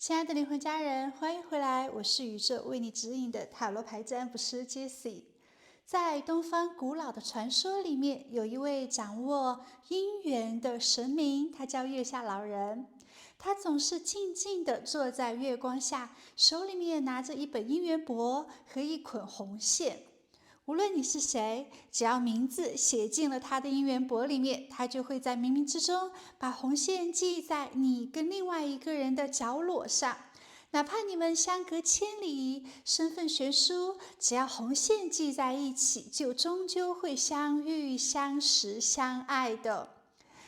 亲爱的灵魂家人，欢迎回来，我是宇宙为你指引的塔罗牌占卜师 Jessie。在东方古老的传说里面，有一位掌握姻缘的神明，他叫月下老人。他总是静静地坐在月光下，手里面拿着一本姻缘簿和一捆红线。无论你是谁，只要名字写进了他的姻缘簿里面，他就会在冥冥之中把红线系在你跟另外一个人的角落上。哪怕你们相隔千里，身份悬殊，只要红线系在一起，就终究会相遇、相识、相爱的。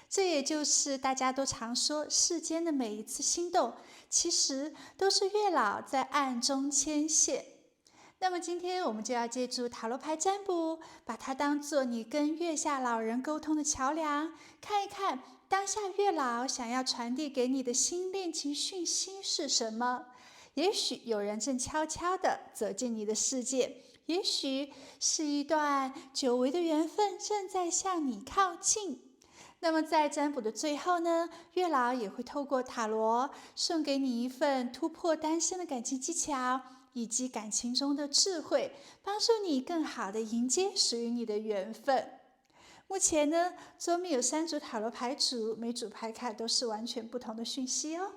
这也就是大家都常说，世间的每一次心动，其实都是月老在暗中牵线。那么今天我们就要借助塔罗牌占卜，把它当作你跟月下老人沟通的桥梁，看一看当下月老想要传递给你的新恋情讯息是什么。也许有人正悄悄地走进你的世界，也许是一段久违的缘分正在向你靠近。那么在占卜的最后呢，月老也会透过塔罗送给你一份突破单身的感情技巧，以及感情中的智慧，帮助你更好地迎接属于你的缘分。目前呢，桌面有3组塔罗牌组，每组牌卡都是完全不同的讯息哦。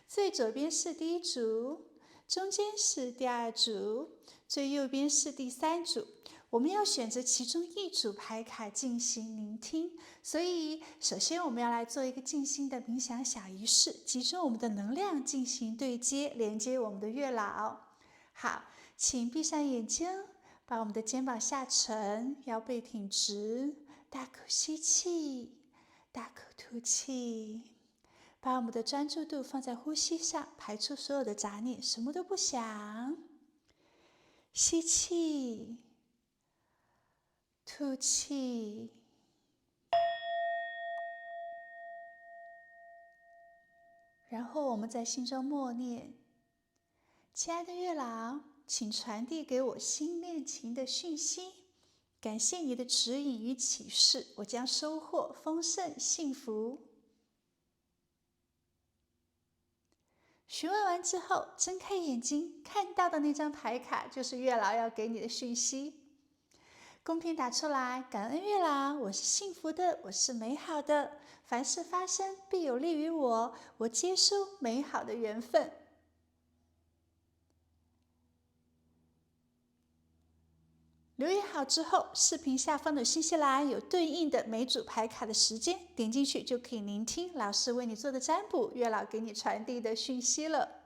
最左边是第1组，中间是第2组，最右边是第3组。我们要选择其中1组牌卡进行聆听，所以首先我们要来做一个静心的冥想小仪式，集中我们的能量进行对接，连接我们的月老。好，请闭上眼睛，把我们的肩膀下沉，腰背挺直，大口吸气，大口吐气，把我们的专注度放在呼吸上，排出所有的杂念，什么都不想。吸气，吐气，然后我们在心中默念：亲爱的月老，请传递给我新恋情的讯息，感谢你的指引与启示，我将收获丰盛幸福。询问完之后，睁开眼睛，看到的那张牌卡就是月老要给你的讯息。公屏打出来：感恩月老，我是幸福的，我是美好的，凡事发生必有利于我，我接收美好的缘分。留言好之后，视频下方的信息栏有对应的每组牌卡的时间，点进去就可以聆听老师为你做的占卜，月老给你传递的讯息了。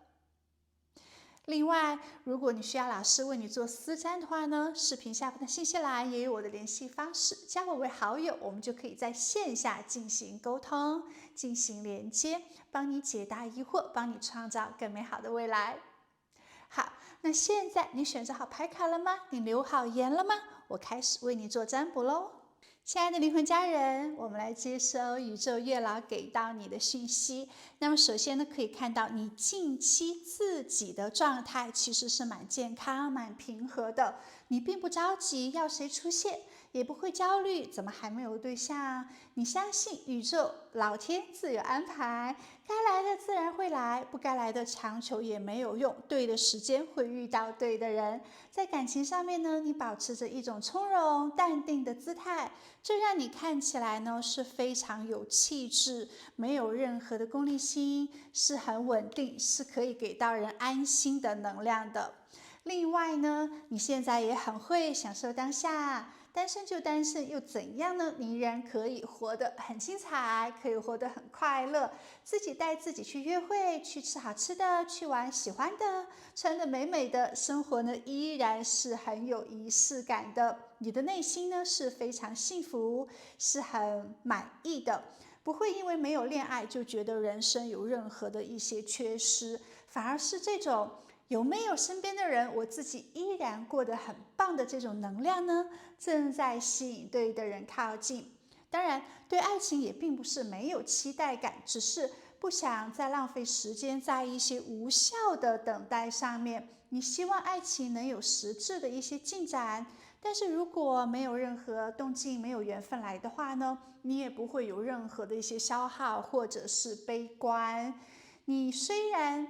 另外，如果你需要老师为你做私占的话呢，视频下方的信息栏也有我的联系方式，加我为好友，我们就可以在线下进行沟通，进行连接，帮你解答疑惑，帮你创造更美好的未来。好，那现在你选择好牌卡了吗？你留好言了吗？我开始为你做占卜咯。亲爱的灵魂家人，我们来接收宇宙月老给到你的讯息。那么首先呢，可以看到你近期自己的状态其实是蛮健康、蛮平和的，你并不着急要谁出现，也不会焦虑怎么还没有对象。你相信宇宙老天自有安排，该来的自然会来，不该来的强求也没有用，对的时间会遇到对的人。在感情上面呢，你保持着一种从容淡定的姿态，这让你看起来呢是非常有气质，没有任何的功利心，是很稳定，是可以给到人安心的能量的。另外呢，你现在也很会享受当下，单身就单身又怎样呢？你依然可以活得很精彩，可以活得很快乐，自己带自己去约会，去吃好吃的，去玩喜欢的，穿得美美的，生活呢依然是很有仪式感的。你的内心呢是非常幸福，是很满意的，不会因为没有恋爱就觉得人生有任何的一些缺失，反而是这种有没有身边的人，我自己依然过得很棒的这种能量呢，正在吸引对的人靠近。当然，对爱情也并不是没有期待感，只是不想再浪费时间在一些无效的等待上面。你希望爱情能有实质的一些进展，但是如果没有任何动静，没有缘分来的话呢，你也不会有任何的一些消耗或者是悲观。你虽然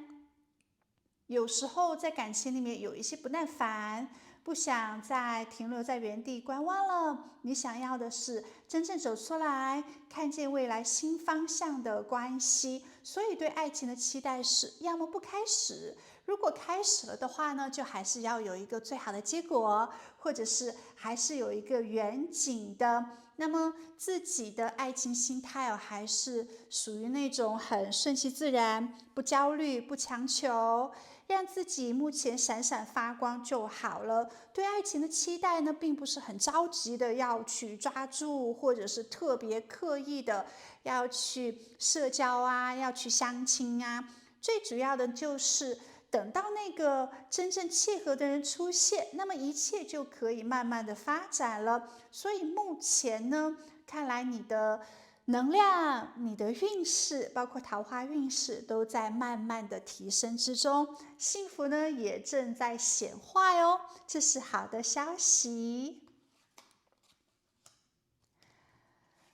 有时候在感情里面有一些不耐烦，不想再停留在原地观望了，你想要的是真正走出来，看见未来新方向的关系，所以对爱情的期待是要么不开始，如果开始了的话呢，就还是要有一个最好的结果，或者是还是有一个远景的，那么自己的爱情心态还是属于那种很顺其自然，不焦虑，不强求，让自己目前闪闪发光就好了。对爱情的期待呢，并不是很着急的要去抓住，或者是特别刻意的要去社交啊，要去相亲啊。最主要的就是等到那个真正契合的人出现，那么一切就可以慢慢的发展了。所以目前呢，看来你的能量、你的运势，包括桃花运势，都在慢慢的提升之中，幸福呢也正在显化哟，这是好的消息。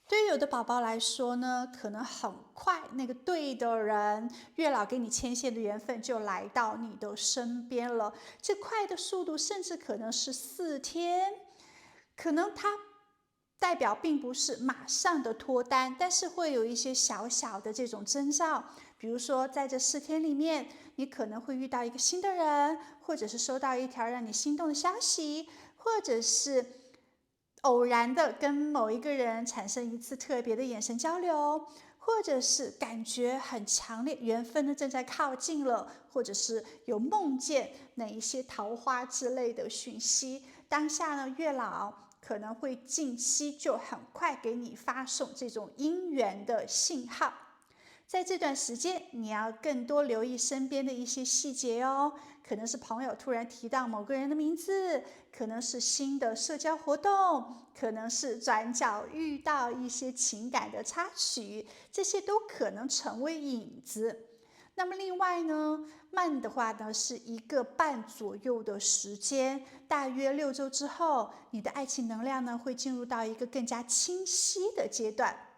对于有的宝宝来说呢，可能很快那个对的人，月老给你牵线的缘分就来到你的身边了。这快的速度甚至可能是4天，可能它代表并不是马上的脱单，但是会有一些小小的这种征兆，比如说在这4天里面，你可能会遇到一个新的人，或者是收到一条让你心动的消息，或者是偶然的跟某一个人产生一次特别的眼神交流，或者是感觉很强烈，缘分呢正在靠近了，或者是有梦见哪一些桃花之类的讯息。当下呢，月老可能会近期就很快给你发送这种姻缘的信号。在这段时间，你要更多留意身边的一些细节哦，可能是朋友突然提到某个人的名字，可能是新的社交活动，可能是转角遇到一些情感的插曲，这些都可能成为引子。那么另外呢，慢的话呢是1个半左右的时间，大约6周之后，你的爱情能量呢会进入到一个更加清晰的阶段。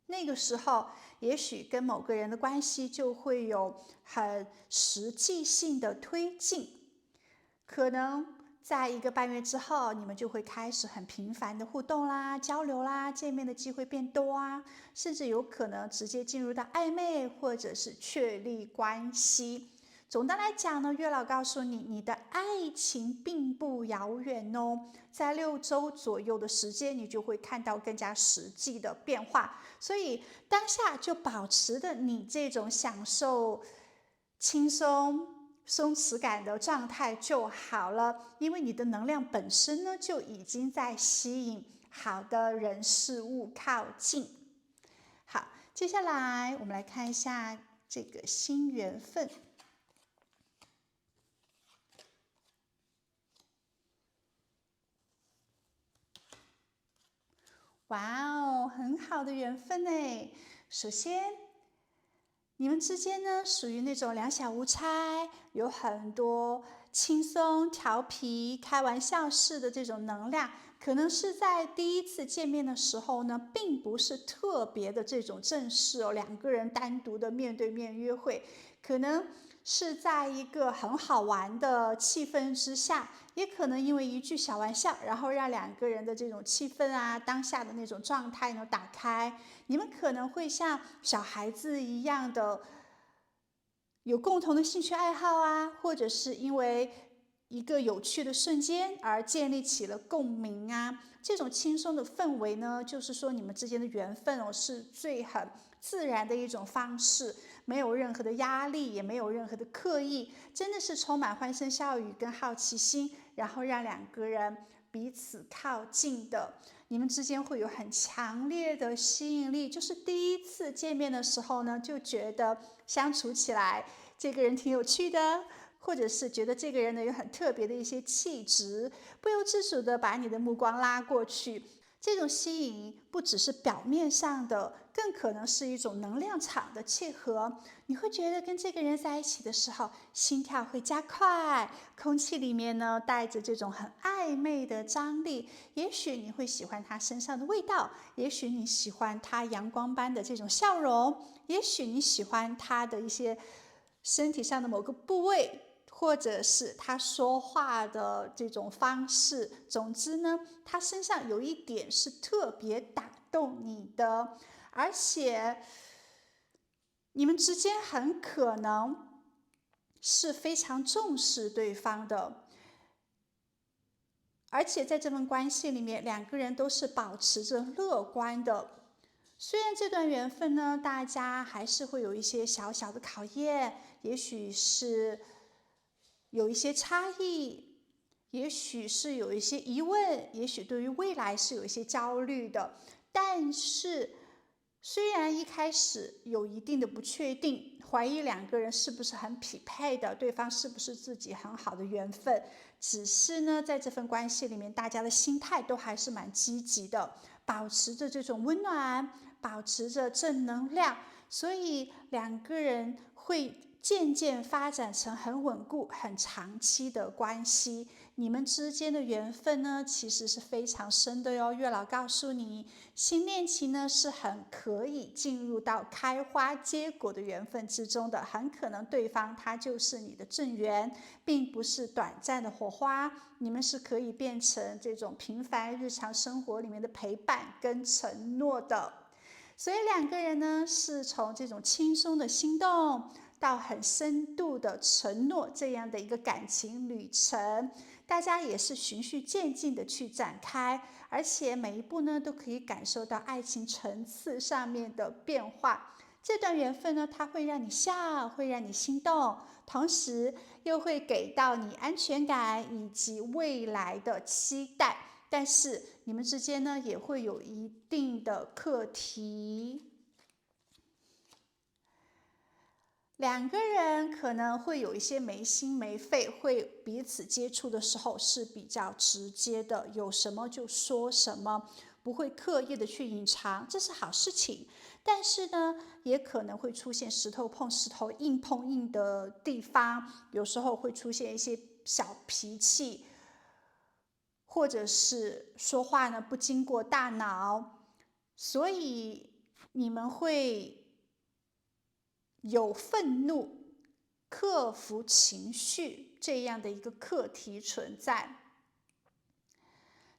那个时候，也许跟某个人的关系就会有很实际性的推进，可能在1个半月之后，你们就会开始很频繁的互动啦、交流啦，见面的机会变多啊，甚至有可能直接进入到暧昧或者是确立关系。总的来讲呢，月老告诉你，你的爱情并不遥远哦，在6周左右的时间，你就会看到更加实际的变化。所以当下就保持着你这种享受轻松松弛感的状态就好了，因为你的能量本身呢就已经在吸引好的人事物靠近。好，接下来我们来看一下这个新缘分。哇哦，很好的缘分呢。首先，你们之间呢属于那种两小无猜，有很多轻松、调皮、开玩笑式的这种能量。可能是在第一次见面的时候呢，并不是特别的这种正式哦，2个人单独的面对面约会，可能是在一个很好玩的气氛之下，也可能因为一句小玩笑，然后让2个人的这种气氛啊，当下的那种状态呢打开。你们可能会像小孩子一样的有共同的兴趣爱好啊，或者是因为一个有趣的瞬间而建立起了共鸣啊。这种轻松的氛围呢，就是说你们之间的缘分哦，是最很自然的一种方式，没有任何的压力，也没有任何的刻意，真的是充满欢声笑语跟好奇心，然后让2个人彼此靠近的。你们之间会有很强烈的吸引力，就是第一次见面的时候呢，就觉得相处起来这个人挺有趣的，或者是觉得这个人呢有很特别的一些气质，不由自主的把你的目光拉过去。这种吸引不只是表面上的，更可能是一种能量场的契合。你会觉得跟这个人在一起的时候，心跳会加快，空气里面呢带着这种很暧昧的张力。也许你会喜欢他身上的味道，也许你喜欢他阳光般的这种笑容，也许你喜欢他的一些身体上的某个部位，或者是他说话的这种方式，总之呢，他身上有一点是特别打动你的，而且你们之间很可能是非常重视对方的，而且在这份关系里面，两个人都是保持着乐观的。虽然这段缘分呢，大家还是会有一些小小的考验，也许是有一些差异，也许是有一些疑问，也许对于未来是有一些焦虑的，但是虽然一开始有一定的不确定，怀疑两个人是不是很匹配的，对方是不是自己很好的缘分，只是呢，在这份关系里面，大家的心态都还是蛮积极的，保持着这种温暖，保持着正能量，所以两个人会渐渐发展成很稳固、很长期的关系。你们之间的缘分呢，其实是非常深的哟。月老告诉你，新恋情呢是很可以进入到开花结果的缘分之中的，很可能对方他就是你的正缘，并不是短暂的火花，你们是可以变成这种平凡日常生活里面的陪伴跟承诺的。所以两个人呢，是从这种轻松的心动到很深度的承诺这样的一个感情旅程，大家也是循序渐进的去展开，而且每一步呢都可以感受到爱情层次上面的变化。这段缘分呢，它会让你笑，会让你心动，同时又会给到你安全感以及未来的期待。但是你们之间呢，也会有一定的课题。两个人可能会有一些没心没肺，会彼此接触的时候是比较直接的，有什么就说什么，不会刻意的去隐藏，这是好事情。但是呢，也可能会出现石头碰石头、硬碰硬的地方，有时候会出现一些小脾气，或者是说话呢不经过大脑，所以你们会有愤怒、克服情绪这样的一个课题存在。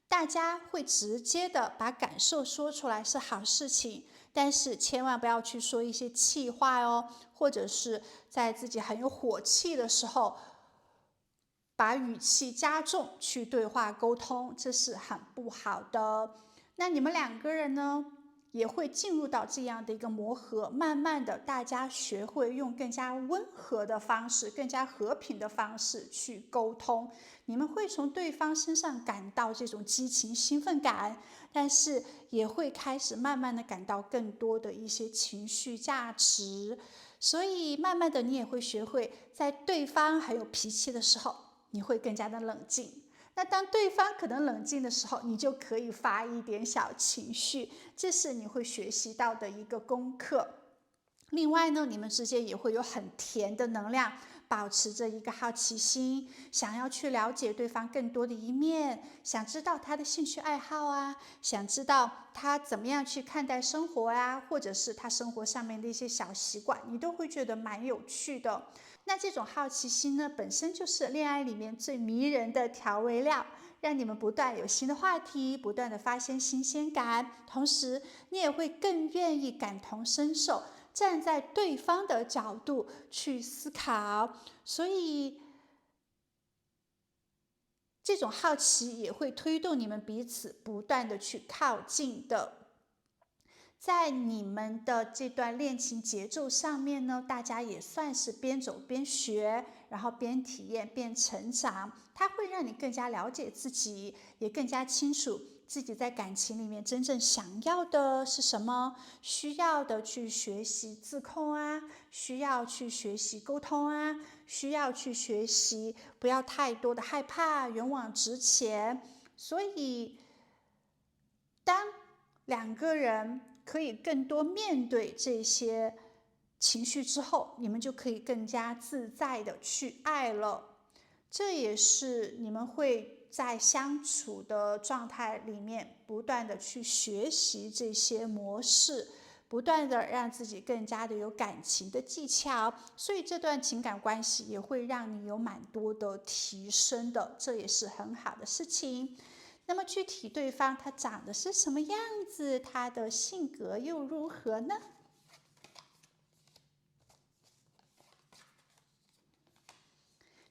大家会直接的把感受说出来是好事情，但是千万不要去说一些气话哦，或者是在自己很有火气的时候，把语气加重去对话沟通，这是很不好的。那你们两个人呢，也会进入到这样的一个磨合，慢慢的大家学会用更加温和的方式，更加和平的方式去沟通。你们会从对方身上感到这种激情兴奋感，但是也会开始慢慢的感到更多的一些情绪价值。所以慢慢的你也会学会在对方很有脾气的时候，你会更加的冷静。那当对方可能冷静的时候，你就可以发一点小情绪，这是你会学习到的一个功课。另外呢，你们之间也会有很甜的能量，保持着一个好奇心，想要去了解对方更多的一面，想知道他的兴趣爱好啊，想知道他怎么样去看待生活啊，或者是他生活上面的一些小习惯，你都会觉得蛮有趣的。那这种好奇心呢，本身就是恋爱里面最迷人的调味料，让你们不断有新的话题，不断的发现新鲜感，同时你也会更愿意感同身受，站在对方的角度去思考，所以这种好奇也会推动你们彼此不断的去靠近的。在你们的这段恋情节奏上面呢，大家也算是边走边学，然后边体验边成长。它会让你更加了解自己，也更加清楚自己在感情里面真正想要的是什么，需要的去学习自控啊，需要去学习沟通啊，需要去学习不要太多的害怕，勇往直前。所以当两个人可以更多面对这些情绪之后，你们就可以更加自在的去爱了。这也是你们会在相处的状态里面不断的去学习这些模式，不断的让自己更加的有感情的技巧，所以这段情感关系也会让你有蛮多的提升的，这也是很好的事情。那么具体对方他长得是什么样子，他的性格又如何呢？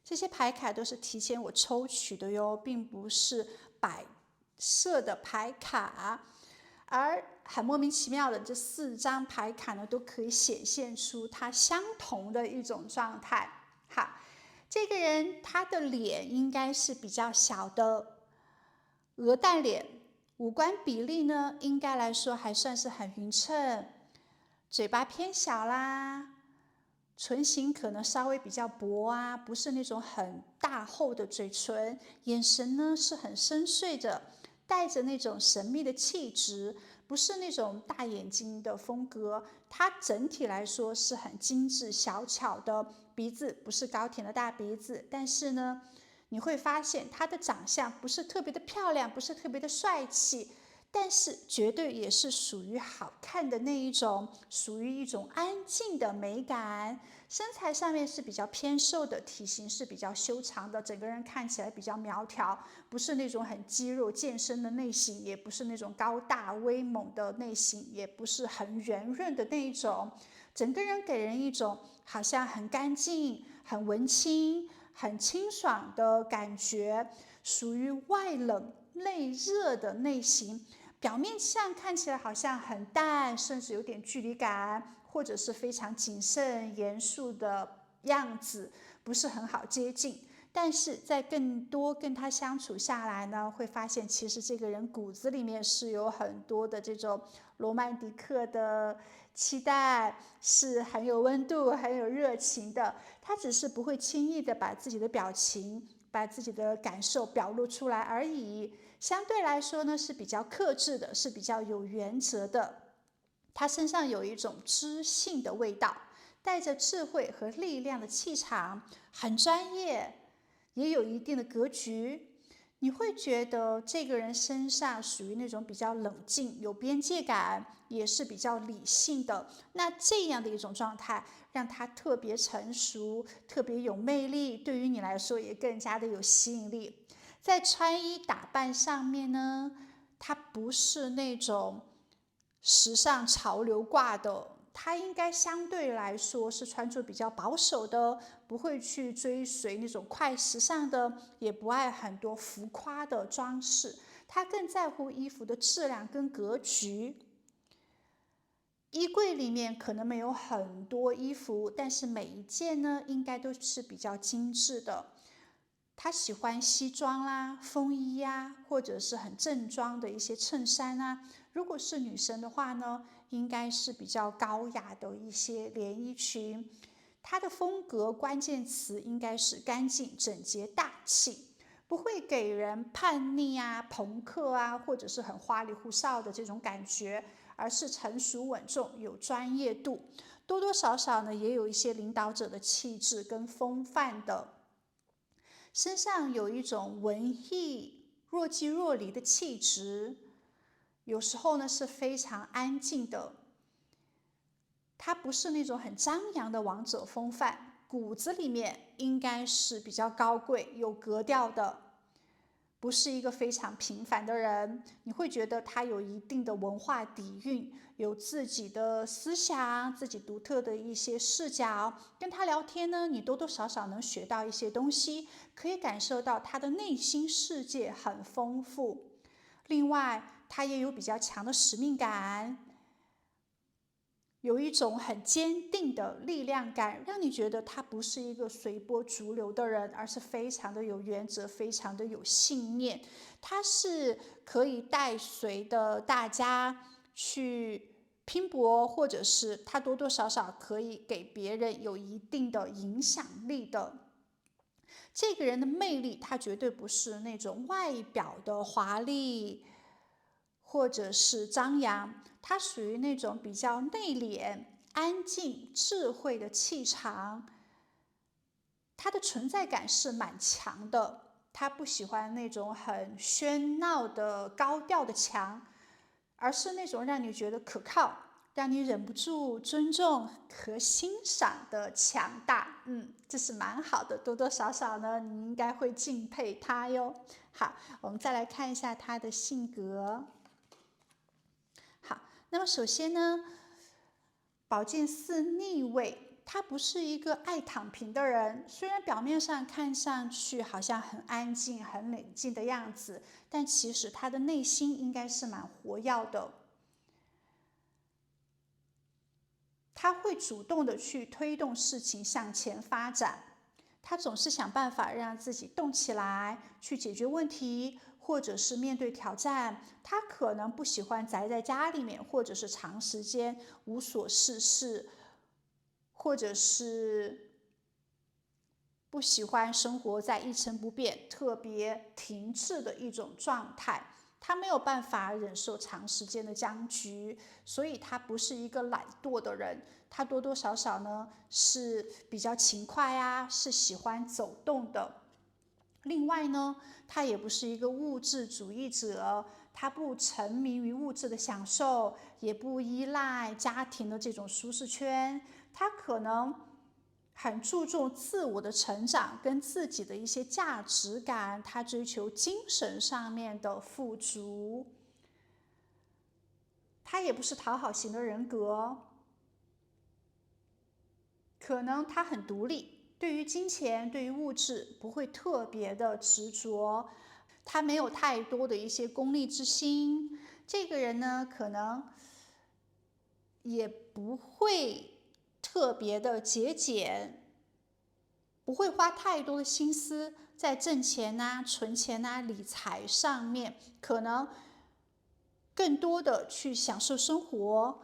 这些牌卡都是提前我抽取的哟，并不是摆设的牌卡。而很莫名其妙的，这4张牌卡呢，都可以显现出它相同的一种状态。好，这个人他的脸应该是比较小的，鹅蛋脸，五官比例呢，应该来说还算是很匀称，嘴巴偏小啦，唇形可能稍微比较薄啊，不是那种很大厚的嘴唇，眼神呢是很深邃的，带着那种神秘的气质，不是那种大眼睛的风格。它整体来说是很精致小巧的，鼻子不是高挺的大鼻子，但是呢，你会发现他的长相不是特别的漂亮，不是特别的帅气，但是绝对也是属于好看的那一种，属于一种安静的美感。身材上面是比较偏瘦的，体型是比较修长的，整个人看起来比较苗条，不是那种很肌肉健身的类型，也不是那种高大威猛的类型，也不是很圆润的那一种，整个人给人一种好像很干净、很文青、很清爽的感觉，属于外冷内热的类型。表面上看起来好像很淡，甚至有点距离感，或者是非常谨慎严肃的样子，不是很好接近。但是在更多跟他相处下来呢，会发现其实这个人骨子里面是有很多的这种罗曼蒂克的期待，是很有温度很有热情的。他只是不会轻易的把自己的表情把自己的感受表露出来而已，相对来说呢是比较克制的，是比较有原则的。他身上有一种知性的味道，带着智慧和力量的气场，很专业，也有一定的格局。你会觉得这个人身上属于那种比较冷静、有边界感，也是比较理性的。那这样的一种状态，让他特别成熟，特别有魅力，对于你来说也更加的有吸引力。在穿衣打扮上面呢，他不是那种时尚潮流挂的，他应该相对来说是穿着比较保守的，不会去追随那种快时尚的，也不爱很多浮夸的装饰，他更在乎衣服的质量跟格局。衣柜里面可能没有很多衣服，但是每一件呢，应该都是比较精致的。他喜欢西装啦、风衣呀，或者是很正装的一些衬衫啊。如果是女生的话呢，应该是比较高雅的一些连衣裙。它的风格关键词应该是干净、整洁、大气，不会给人叛逆啊、朋克啊，或者是很花里胡哨的这种感觉，而是成熟稳重、有专业度，多多少少呢也有一些领导者的气质跟风范的。身上有一种文艺若即若离的气质，有时候呢是非常安静的。他不是那种很张扬的王者风范，骨子里面应该是比较高贵有格调的，不是一个非常平凡的人。你会觉得他有一定的文化底蕴，有自己的思想，自己独特的一些视角。跟他聊天呢，你多多少少能学到一些东西，可以感受到他的内心世界很丰富。另外，他也有比较强的使命感，有一种很坚定的力量感，让你觉得他不是一个随波逐流的人，而是非常的有原则，非常的有信念。他是可以带随的大家去拼搏，或者是他多多少少可以给别人有一定的影响力的。这个人的魅力，他绝对不是那种外表的华丽或者是张扬，他属于那种比较内敛、安静、智慧的气场。他的存在感是蛮强的，他不喜欢那种很喧闹的高调的强，而是那种让你觉得可靠、让你忍不住尊重和欣赏的强大。这是蛮好的，多多少少呢，你应该会敬佩他哟。好，我们再来看一下他的性格。好，那么首先呢，宝剑四逆位，他不是一个爱躺平的人，虽然表面上看上去好像很安静、很冷静的样子，但其实他的内心应该是蛮活跃的。他会主动的去推动事情向前发展，他总是想办法让自己动起来，去解决问题，或者是面对挑战。他可能不喜欢宅在家里面，或者是长时间无所事事，或者是不喜欢生活在一成不变、特别停滞的一种状态。他没有办法忍受长时间的僵局，所以他不是一个懒惰的人，他多多少少呢是比较勤快啊，是喜欢走动的。另外呢，他也不是一个物质主义者，他不沉迷于物质的享受，也不依赖家庭的这种舒适圈，他可能很注重自我的成长跟自己的一些价值感，他追求精神上面的富足。他也不是讨好型的人格，可能他很独立，对于金钱、对于物质不会特别的执着，他没有太多的一些功利之心。这个人呢，可能也不会特别的节俭，不会花太多的心思在挣钱啊、存钱啊、理财上面，可能更多的去享受生活，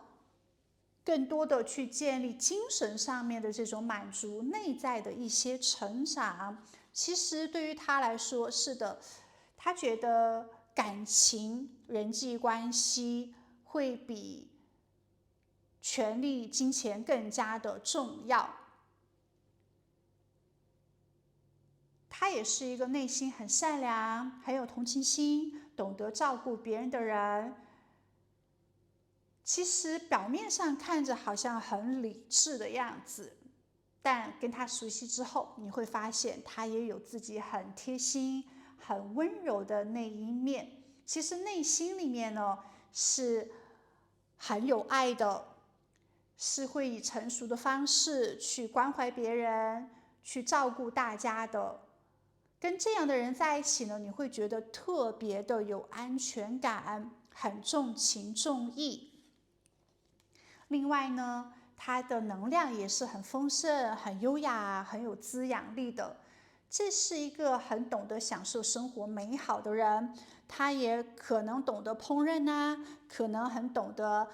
更多的去建立精神上面的这种满足，内在的一些成长。其实对于他来说，是的，他觉得感情、人际关系会比权力、金钱更加的重要。他也是一个内心很善良、很有同情心、懂得照顾别人的人。其实表面上看着好像很理智的样子，但跟他熟悉之后，你会发现他也有自己很贴心、很温柔的那一面。其实内心里面呢，是很有爱的，是会以成熟的方式去关怀别人、去照顾大家的。跟这样的人在一起呢，你会觉得特别的有安全感，很重情重义。另外呢，他的能量也是很丰盛、很优雅、很有滋养力的。这是一个很懂得享受生活美好的人，他也可能懂得烹饪啊，可能很懂得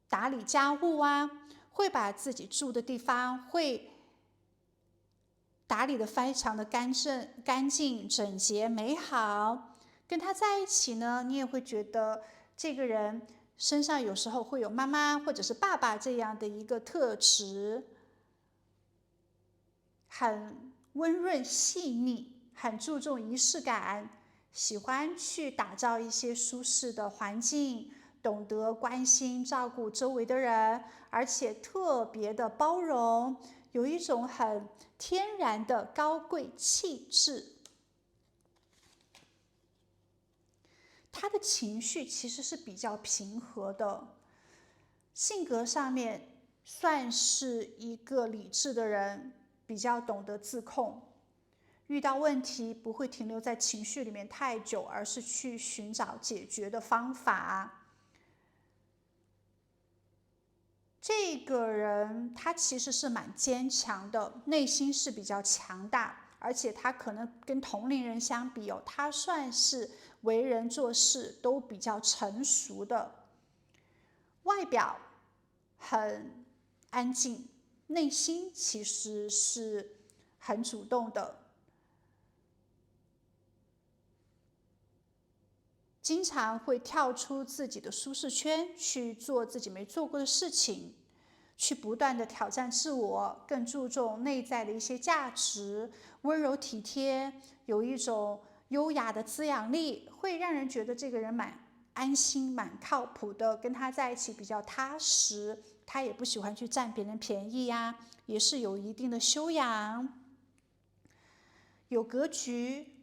打理家务啊，会把自己住的地方会打理得非常的干净、整洁、美好。跟他在一起呢，你也会觉得这个人身上有时候会有妈妈或者是爸爸这样的一个特质，很温润细腻，很注重仪式感，喜欢去打造一些舒适的环境，懂得关心照顾周围的人，而且特别的包容，有一种很天然的高贵气质。他的情绪其实是比较平和的，性格上面算是一个理智的人，比较懂得自控，遇到问题不会停留在情绪里面太久，而是去寻找解决的方法。这个人他其实是蛮坚强的，内心是比较强大，而且他可能跟同龄人相比他算是为人做事都比较成熟的。外表很安静，内心其实是很主动的，经常会跳出自己的舒适圈，去做自己没做过的事情，去不断的挑战自我，更注重内在的一些价值，温柔体贴，有一种优雅的滋养力，会让人觉得这个人蛮安心、蛮靠谱的，跟他在一起比较踏实。他也不喜欢去占别人便宜呀，也是有一定的修养，有格局，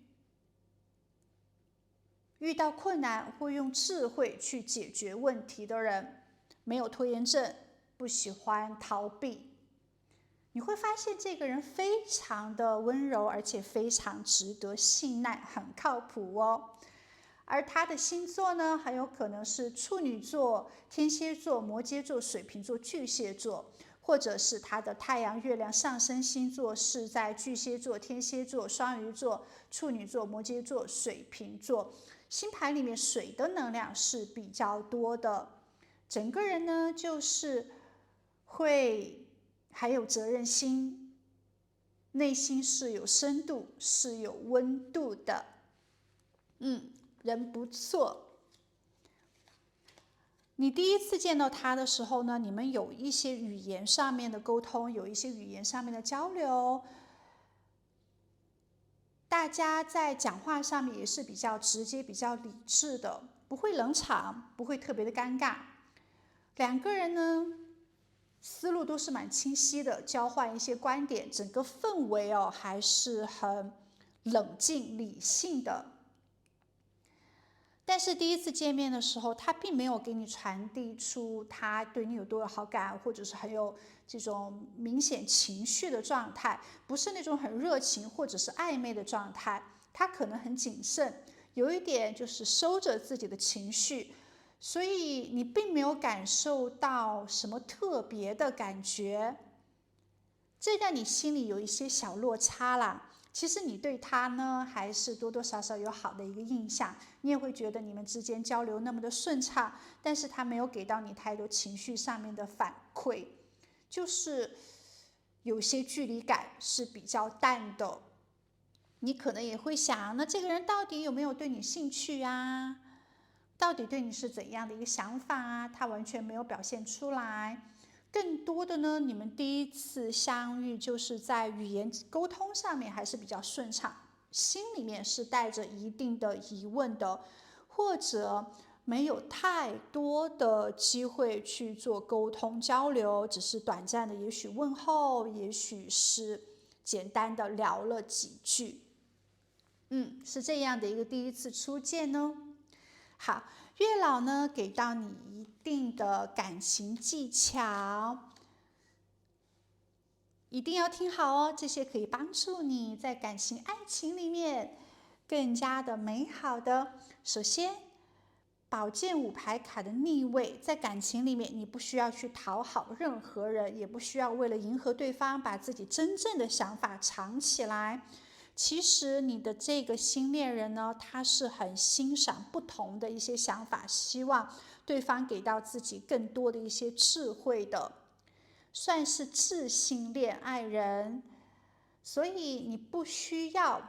遇到困难会用智慧去解决问题的人，没有拖延症，不喜欢逃避。你会发现这个人非常的温柔，而且非常值得信赖，很靠谱哦。而他的星座呢，很有可能是处女座、天蝎座、摩羯座、水瓶座、巨蟹座，或者是他的太阳、月亮、上升星座是在巨蟹座、天蝎座、双鱼座、处女座、摩羯座、水瓶座。星盘里面水的能量是比较多的，整个人呢就是会还有责任心，内心是有深度、是有温度的。人不错。你第一次见到他的时候呢，你们有一些语言上面的沟通，有一些语言上面的交流，大家在讲话上面也是比较直接、比较理智的，不会冷场，不会特别的尴尬。两个人呢，思路都是蛮清晰的，交换一些观点，整个氛围还是很冷静、理性的。但是第一次见面的时候，他并没有给你传递出他对你有多有好感，或者是很有这种明显情绪的状态，不是那种很热情或者是暧昧的状态。他可能很谨慎，有一点就是收着自己的情绪，所以你并没有感受到什么特别的感觉，这让你心里有一些小落差啦。其实你对他呢，还是多多少少有好的一个印象，你也会觉得你们之间交流那么的顺畅，但是他没有给到你太多情绪上面的反馈，就是有些距离感是比较淡的。你可能也会想，那这个人到底有没有对你兴趣啊？到底对你是怎样的一个想法啊？他完全没有表现出来。更多的呢，你们第一次相遇就是在语言沟通上面还是比较顺畅，心里面是带着一定的疑问的，或者没有太多的机会去做沟通交流，只是短暂的，也许问候，也许是简单的聊了几句。是这样的一个第一次初见呢。好，月老呢给到你一定的感情技巧，一定要听好哦，这些可以帮助你在感情、爱情里面更加的美好的。首先，宝剑五牌卡的逆位，在感情里面，你不需要去讨好任何人，也不需要为了迎合对方，把自己真正的想法藏起来。其实你的这个新恋人呢，他是很欣赏不同的一些想法，希望对方给到自己更多的一些智慧的，算是智性恋爱人。所以你不需要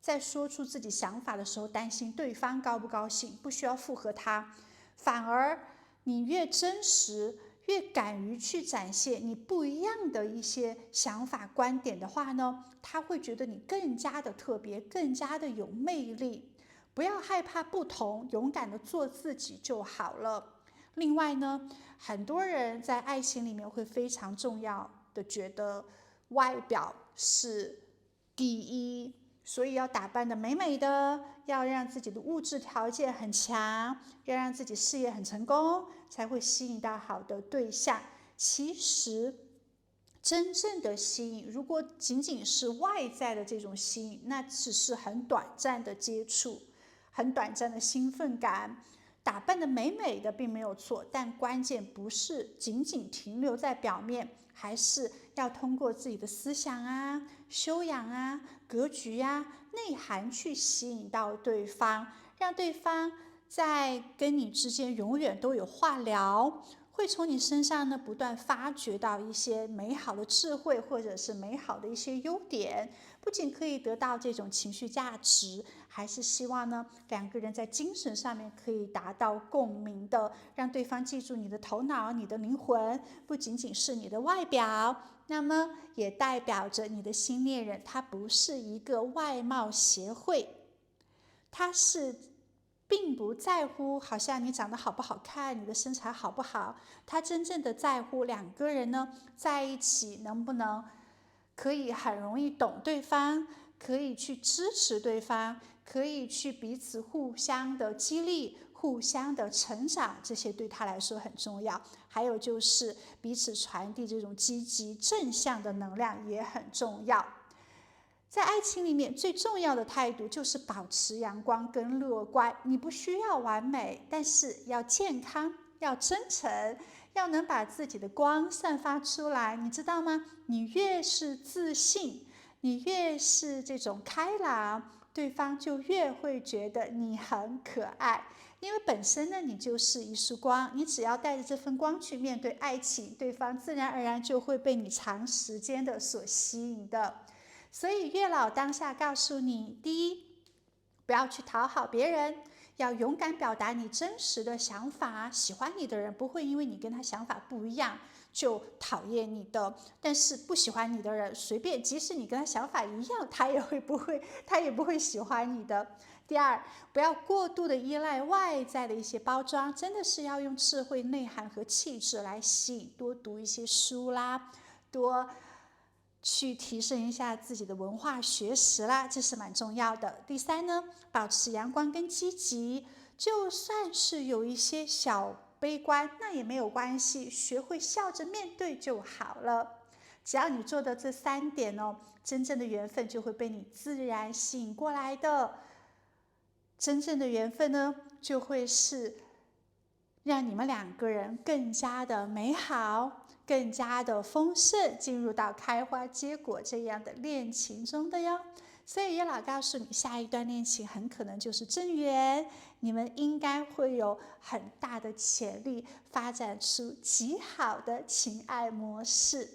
在说出自己想法的时候担心对方高不高兴，不需要附和他，反而你越真实，越敢于去展现你不一样的一些想法观点的话呢，他会觉得你更加的特别，更加的有魅力。不要害怕不同，勇敢的做自己就好了。另外呢，很多人在爱情里面会非常重要的觉得外表是第一，所以要打扮的美美的，要让自己的物质条件很强，要让自己事业很成功，才会吸引到好的对象。其实真正的吸引，如果仅仅是外在的这种吸引，那只是很短暂的接触，很短暂的兴奋感。打扮的美美的并没有错，但关键不是仅仅停留在表面，还是要通过自己的思想啊、修养啊、格局啊、内涵去吸引到对方，让对方在跟你之间永远都有话聊，会从你身上呢不断发掘到一些美好的智慧，或者是美好的一些优点，不仅可以得到这种情绪价值，还是希望呢两个人在精神上面可以达到共鸣的，让对方记住你的头脑、你的灵魂，不仅仅是你的外表。那么也代表着你的新恋人他不是一个外貌协会，他是并不在乎好像你长得好不好看，你的身材好不好，他真正的在乎两个人呢在一起能不能可以很容易懂对方，可以去支持对方，可以去彼此互相的激励，互相的成长，这些对他来说很重要。还有就是彼此传递这种积极正向的能量也很重要。在爱情里面最重要的态度就是保持阳光跟乐观，你不需要完美，但是要健康，要真诚，要能把自己的光散发出来，你知道吗？你越是自信，你越是这种开朗，对方就越会觉得你很可爱。因为本身呢，你就是一束光，你只要带着这份光去面对爱情，对方自然而然就会被你长时间的所吸引的。所以月老当下告诉你，第一，不要去讨好别人，要勇敢表达你真实的想法。喜欢你的人不会因为你跟他想法不一样就讨厌你的，但是不喜欢你的人，随便即使你跟他想法一样，他也不会喜欢你的。第二，不要过度的依赖外在的一些包装，真的是要用智慧、内涵和气质来吸引，多读一些书啦，多去提升一下自己的文化学识啦，这是蛮重要的。第三呢，保持阳光跟积极，就算是有一些小悲观，那也没有关系，学会笑着面对就好了。只要你做的这3点哦，真正的缘分就会被你自然吸引过来的。真正的缘分呢，就会是让你们两个人更加的美好，更加的丰盛，进入到开花结果这样的恋情中的哟。所以月老告诉你，下一段恋情很可能就是正缘，你们应该会有很大的潜力，发展出极好的情爱模式。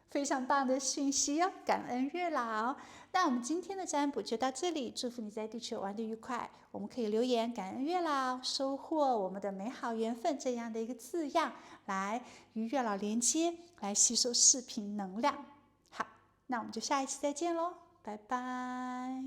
非常棒的讯息哦，感恩月老。那我们今天的占卜就到这里，祝福你在地球玩得愉快。我们可以留言感恩月老，收获我们的美好缘分这样的一个字样，来与月老连接，来吸收视频能量。好，那我们就下一期再见喽，拜拜。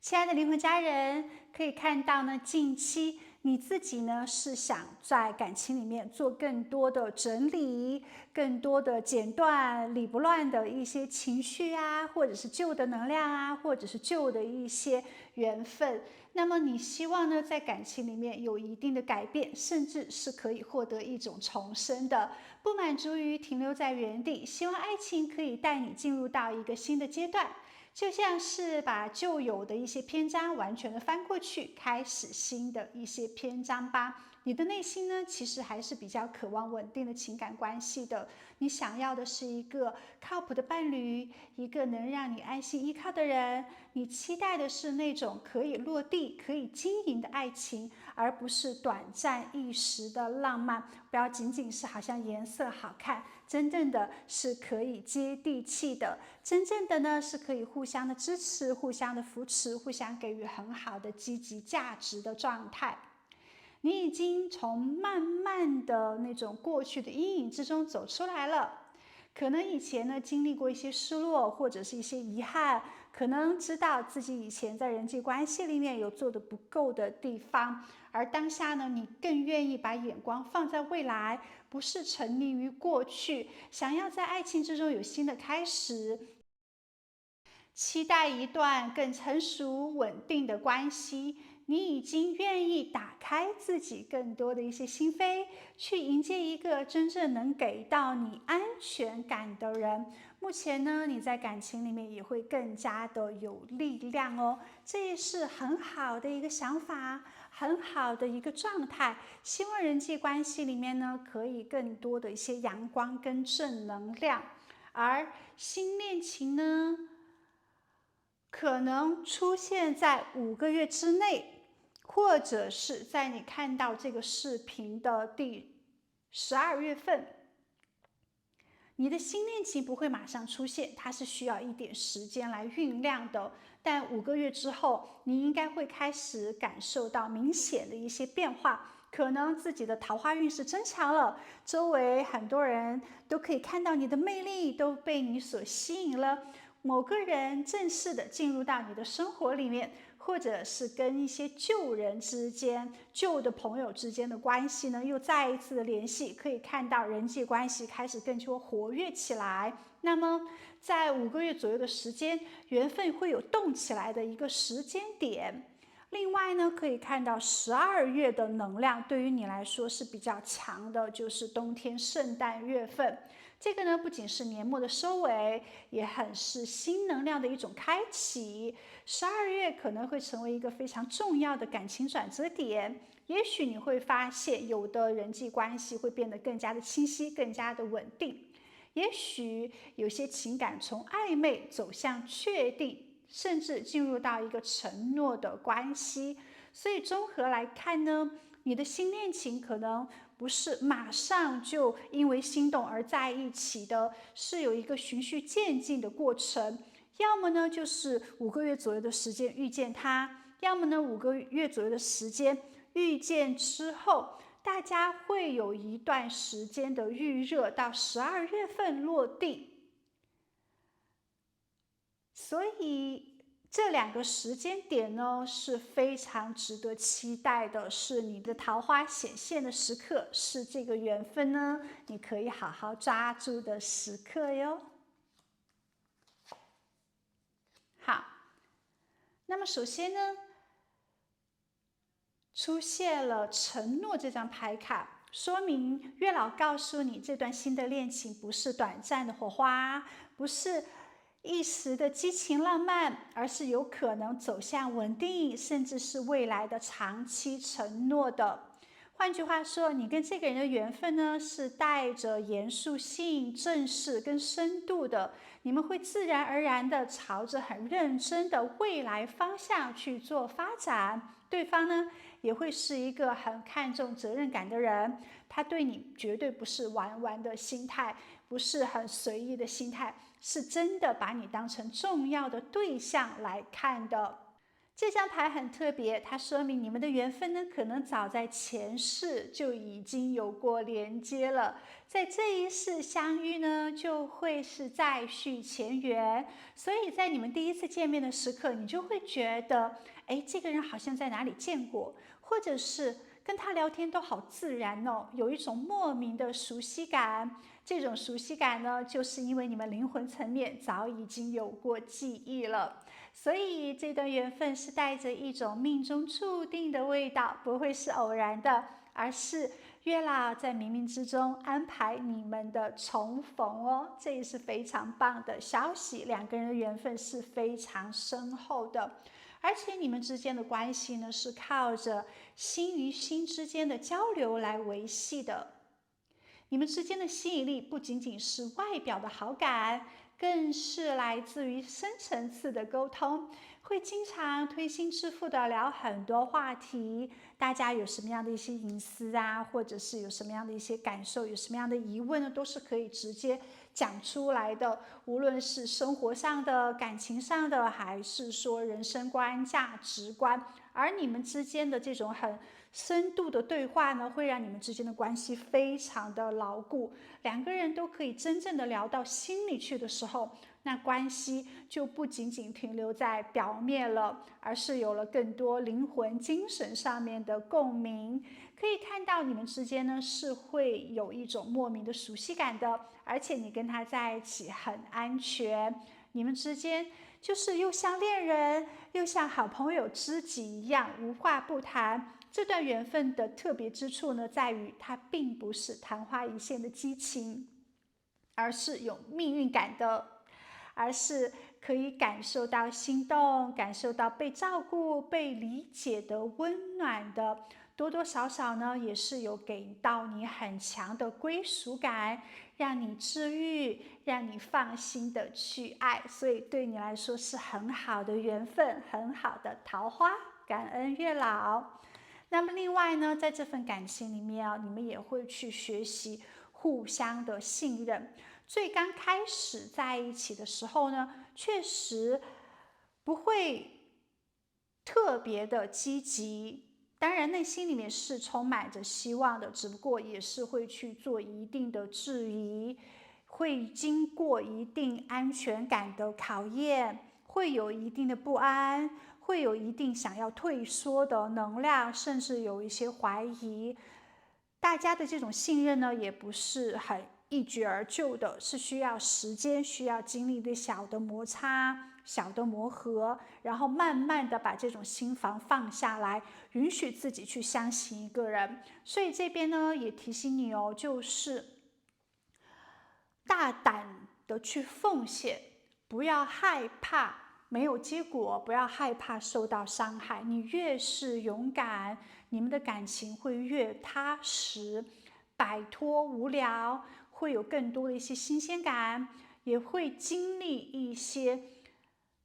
亲爱的灵魂家人，可以看到呢，近期你自己呢是想在感情里面做更多的整理，更多的剪断理不乱的一些情绪啊，或者是旧的能量啊，或者是旧的一些缘分。那么你希望呢，在感情里面有一定的改变，甚至是可以获得一种重生的，不满足于停留在原地，希望爱情可以带你进入到一个新的阶段。就像是把旧有的一些篇章完全的翻过去，开始新的一些篇章吧。你的内心呢，其实还是比较渴望稳定的情感关系的。你想要的是一个靠谱的伴侣，一个能让你安心依靠的人。你期待的是那种可以落地、可以经营的爱情，而不是短暂一时的浪漫。不要仅仅是好像颜色好看，真正的是可以接地气的，真正的呢是可以互相的支持、互相的扶持、互相给予很好的积极价值的状态。你已经从慢慢的那种过去的阴影之中走出来了，可能以前呢经历过一些失落或者是一些遗憾，可能知道自己以前在人际关系里面有做的不够的地方，而当下呢你更愿意把眼光放在未来，不是沉溺于过去，想要在爱情之中有新的开始，期待一段更成熟稳定的关系。你已经愿意打开自己更多的一些心扉，去迎接一个真正能给到你安全感的人。目前呢，你在感情里面也会更加的有力量哦，这也是很好的一个想法，很好的一个状态。希望人际关系里面呢，可以更多的一些阳光跟正能量。而新恋情呢，可能出现在5个月之内，或者是在你看到这个视频的第12月份。你的新恋情不会马上出现，它是需要一点时间来酝酿的。但5个月之后，你应该会开始感受到明显的一些变化，可能自己的桃花运势增强了，周围很多人都可以看到你的魅力，都被你所吸引了。某个人正式的进入到你的生活里面，或者是跟一些旧人之间、旧的朋友之间的关系呢，又再一次的联系，可以看到人际关系开始更加活跃起来。那么在5个月左右的时间，缘分会有动起来的一个时间点。另外呢，可以看到12月的能量对于你来说是比较强的，就是冬天圣诞月份。这个呢，不仅是年末的收尾，也很是新能量的一种开启。12月可能会成为一个非常重要的感情转折点，也许你会发现有的人际关系会变得更加的清晰，更加的稳定。也许有些情感从暧昧走向确定，甚至进入到一个承诺的关系。所以综合来看呢，你的新恋情可能不是马上就因为心动而在一起的，是有一个循序渐进的过程。要么呢就是5个月左右的时间遇见他，要么呢5个月左右的时间遇见之后，大家会有一段时间的预热，到12月份落地。所以这2个时间点呢是非常值得期待的，是你的桃花显现的时刻，是这个缘分呢你可以好好抓住的时刻哟。好，那么首先呢，出现了承诺这张牌卡，说明月老告诉你，这段新的恋情不是短暂的火花，不是一时的激情浪漫，而是有可能走向稳定，甚至是未来的长期承诺的。换句话说，你跟这个人的缘分呢，是带着严肃性、正式跟深度的，你们会自然而然的朝着很认真的未来方向去做发展。对方呢，也会是一个很看重责任感的人，他对你绝对不是玩玩的心态，不是很随意的心态，是真的把你当成重要的对象来看的。这张牌很特别，它说明你们的缘分呢，可能早在前世就已经有过连接了，在这一世相遇呢，就会是再续前缘。所以在你们第一次见面的时刻，你就会觉得，哎，这个人好像在哪里见过，或者是跟他聊天都好自然哦，有一种莫名的熟悉感。这种熟悉感呢，就是因为你们灵魂层面早已经有过记忆了。所以这段缘分是带着一种命中注定的味道，不会是偶然的，而是月老在冥冥之中安排你们的重逢哦。这也是非常棒的消息，2个人的缘分是非常深厚的，而且你们之间的关系呢，是靠着心与心之间的交流来维系的。你们之间的吸引力不仅仅是外表的好感，更是来自于深层次的沟通，会经常推心置腹的聊很多话题，大家有什么样的一些隐私啊，或者是有什么样的一些感受，有什么样的疑问呢，都是可以直接讲出来的，无论是生活上的、感情上的，还是说人生观、价值观，而你们之间的这种很深度的对话呢，会让你们之间的关系非常的牢固。2个人都可以真正的聊到心里去的时候，那关系就不仅仅停留在表面了，而是有了更多灵魂、精神上面的共鸣。可以看到你们之间呢是会有一种莫名的熟悉感的，而且你跟他在一起很安全，你们之间就是又像恋人，又像好朋友、知己一样，无话不谈。这段缘分的特别之处呢，在于它并不是昙花一现的激情，而是有命运感的，而是可以感受到心动，感受到被照顾、被理解的温暖的，多多少少呢，也是有给到你很强的归属感，让你治愈，让你放心的去爱，所以对你来说是很好的缘分，很好的桃花，感恩月老。那么另外呢，在这份感情里面啊，你们也会去学习互相的信任。最刚开始在一起的时候呢，确实不会特别的积极，当然内心里面是充满着希望的，只不过也是会去做一定的质疑，会经过一定安全感的考验，会有一定的不安，会有一定想要退缩的能量，甚至有一些怀疑。大家的这种信任呢，也不是很一举而就的，是需要时间，需要经历一个小的摩擦、小的磨合，然后慢慢的把这种心防放下来，允许自己去相信一个人。所以这边呢，也提醒你哦，就是大胆的去奉献，不要害怕没有结果，不要害怕受到伤害。你越是勇敢，你们的感情会越踏实，摆脱无聊，会有更多的一些新鲜感，也会经历一些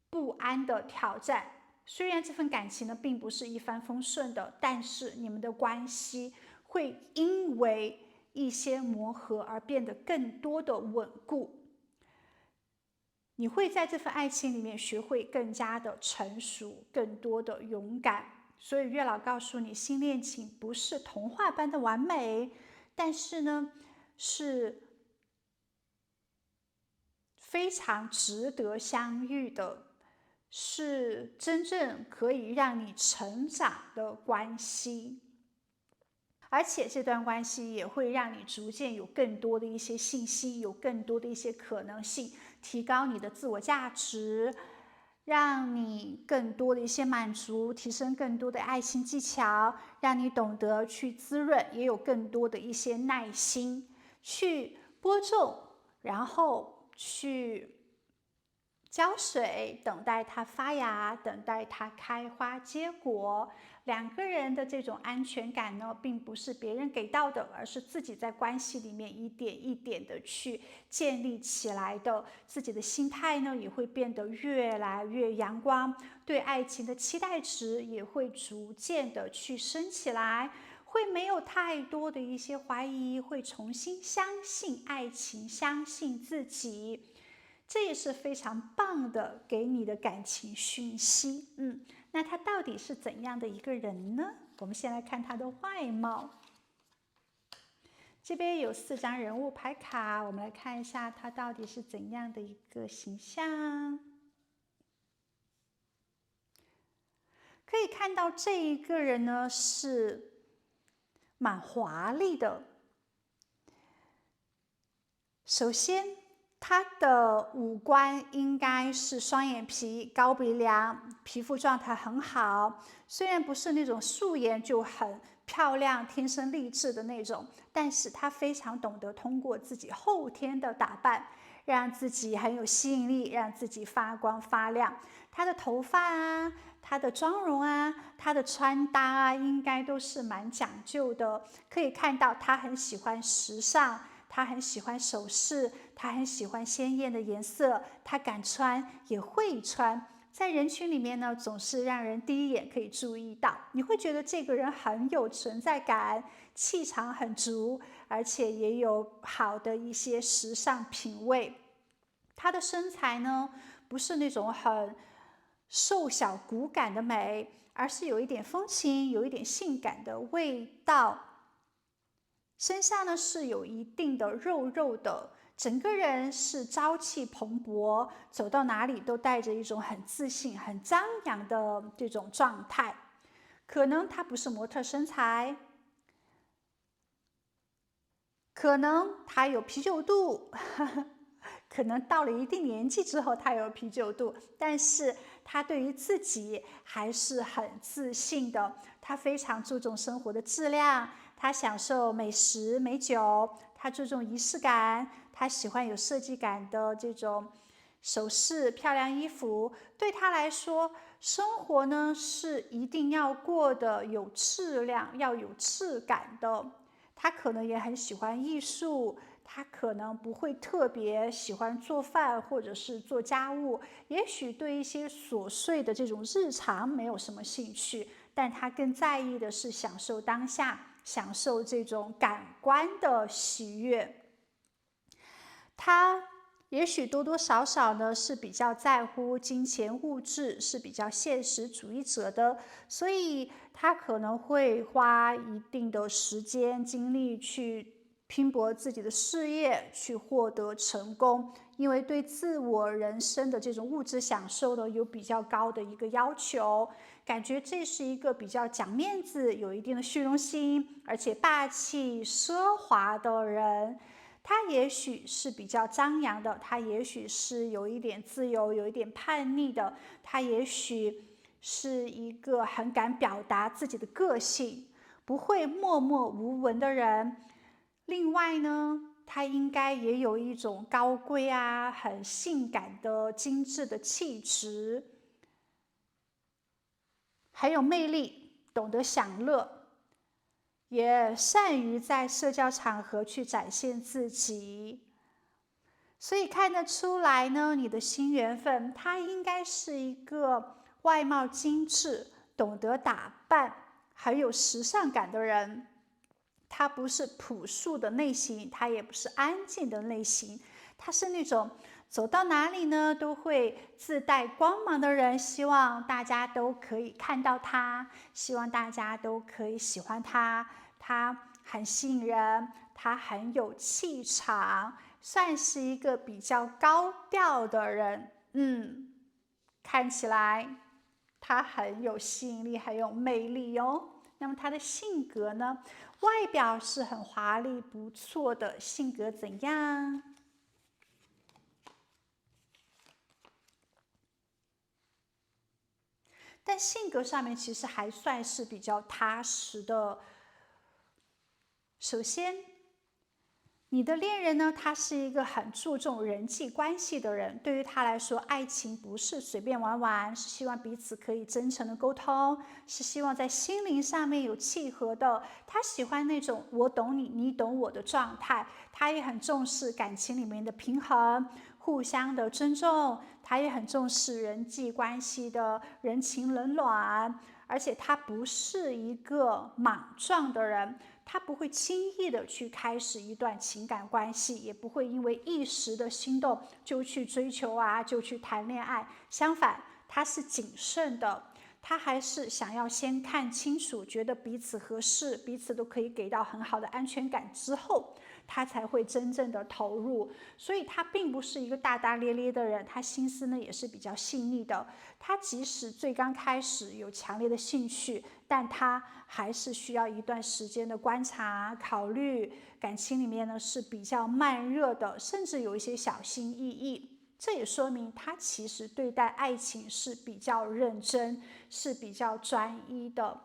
不安的挑战。虽然这份感情呢并不是一帆风顺的，但是你们的关系会因为一些磨合而变得更多的稳固。你会在这份爱情里面学会更加的成熟，更多的勇敢。所以月老告诉你，新恋情不是童话般的完美，但是呢，是非常值得相遇的，是真正可以让你成长的关系。而且这段关系也会让你逐渐有更多的一些信息，有更多的一些可能性，提高你的自我价值，让你更多的一些满足，提升更多的爱情技巧，让你懂得去滋润，也有更多的一些耐心去播种，然后去浇水，等待它发芽，等待它开花结果。两个人的这种安全感呢，并不是别人给到的，而是自己在关系里面一点一点的去建立起来的。自己的心态呢，也会变得越来越阳光，对爱情的期待值也会逐渐的去升起来，会没有太多的一些怀疑，会重新相信爱情，相信自己。这也是非常棒的给你的感情讯息。那他到底是怎样的一个人呢？我们先来看他的外貌。这边有4张人物牌卡，我们来看一下他到底是怎样的一个形象。可以看到这一个人呢是蛮华丽的。首先他的五官应该是双眼皮、高鼻梁，皮肤状态很好。虽然不是那种素颜就很漂亮、天生丽质的那种，但是他非常懂得通过自己后天的打扮，让自己很有吸引力，让自己发光发亮。他的头发啊，他的妆容啊，他的穿搭啊，应该都是蛮讲究的。可以看到他很喜欢时尚。他很喜欢首饰，他很喜欢鲜艳的颜色，他敢穿也会穿。在人群里面呢，总是让人第一眼可以注意到，你会觉得这个人很有存在感，气场很足，而且也有好的一些时尚品味。他的身材呢，不是那种很瘦小骨感的美，而是有一点风情，有一点性感的味道。身上呢是有一定的肉肉的，整个人是朝气蓬勃，走到哪里都带着一种很自信、很张扬的这种状态。可能他不是模特身材，可能他有啤酒肚，可能到了一定年纪之后他有啤酒肚，但是他对于自己还是很自信的。他非常注重生活的质量。他享受美食美酒，他注重仪式感，他喜欢有设计感的这种首饰、漂亮衣服。对他来说，生活呢是一定要过得有质量、要有质感的。他可能也很喜欢艺术，他可能不会特别喜欢做饭或者是做家务，也许对一些琐碎的这种日常没有什么兴趣，但他更在意的是享受当下。享受这种感官的喜悦。他也许多多少少呢是比较在乎金钱物质，是比较现实主义者的，所以他可能会花一定的时间精力去拼搏自己的事业，去获得成功。因为对自我人生的这种物质享受呢，有比较高的一个要求，感觉这是一个比较讲面子、有一定的虚荣心，而且霸气奢华的人。他也许是比较张扬的，他也许是有一点自由、有一点叛逆的，他也许是一个很敢表达自己的个性，不会默默无闻的人。另外呢，他应该也有一种高贵啊、很性感的、精致的气质，很有魅力，懂得享乐，也善于在社交场合去展现自己。所以看得出来呢，你的新缘分，他应该是一个外貌精致、懂得打扮、很有时尚感的人。他不是朴素的类型，他也不是安静的类型，他是那种走到哪里呢都会自带光芒的人，希望大家都可以看到他，希望大家都可以喜欢他，他很吸引人，他很有气场，算是一个比较高调的人。看起来他很有吸引力，很有魅力哦。那么他的性格呢？外表是很华丽不错的，性格怎样？但性格上面其实还算是比较踏实的。首先，你的恋人呢，他是一个很注重人际关系的人。对于他来说，爱情不是随便玩玩，是希望彼此可以真诚的沟通，是希望在心灵上面有契合的。他喜欢那种我懂你，你懂我的状态。他也很重视感情里面的平衡，互相的尊重。他也很重视人际关系的人情冷暖，而且他不是一个莽撞的人。他不会轻易的去开始一段情感关系，也不会因为一时的心动就去追求啊，就去谈恋爱。相反，他是谨慎的，他还是想要先看清楚，觉得彼此合适，彼此都可以给到很好的安全感之后，他才会真正的投入。所以他并不是一个大大咧咧的人，他心思呢也是比较细腻的。他即使最刚开始有强烈的兴趣，但他还是需要一段时间的观察考虑，感情里面呢是比较慢热的，甚至有一些小心翼翼。这也说明他其实对待爱情是比较认真，是比较专一的。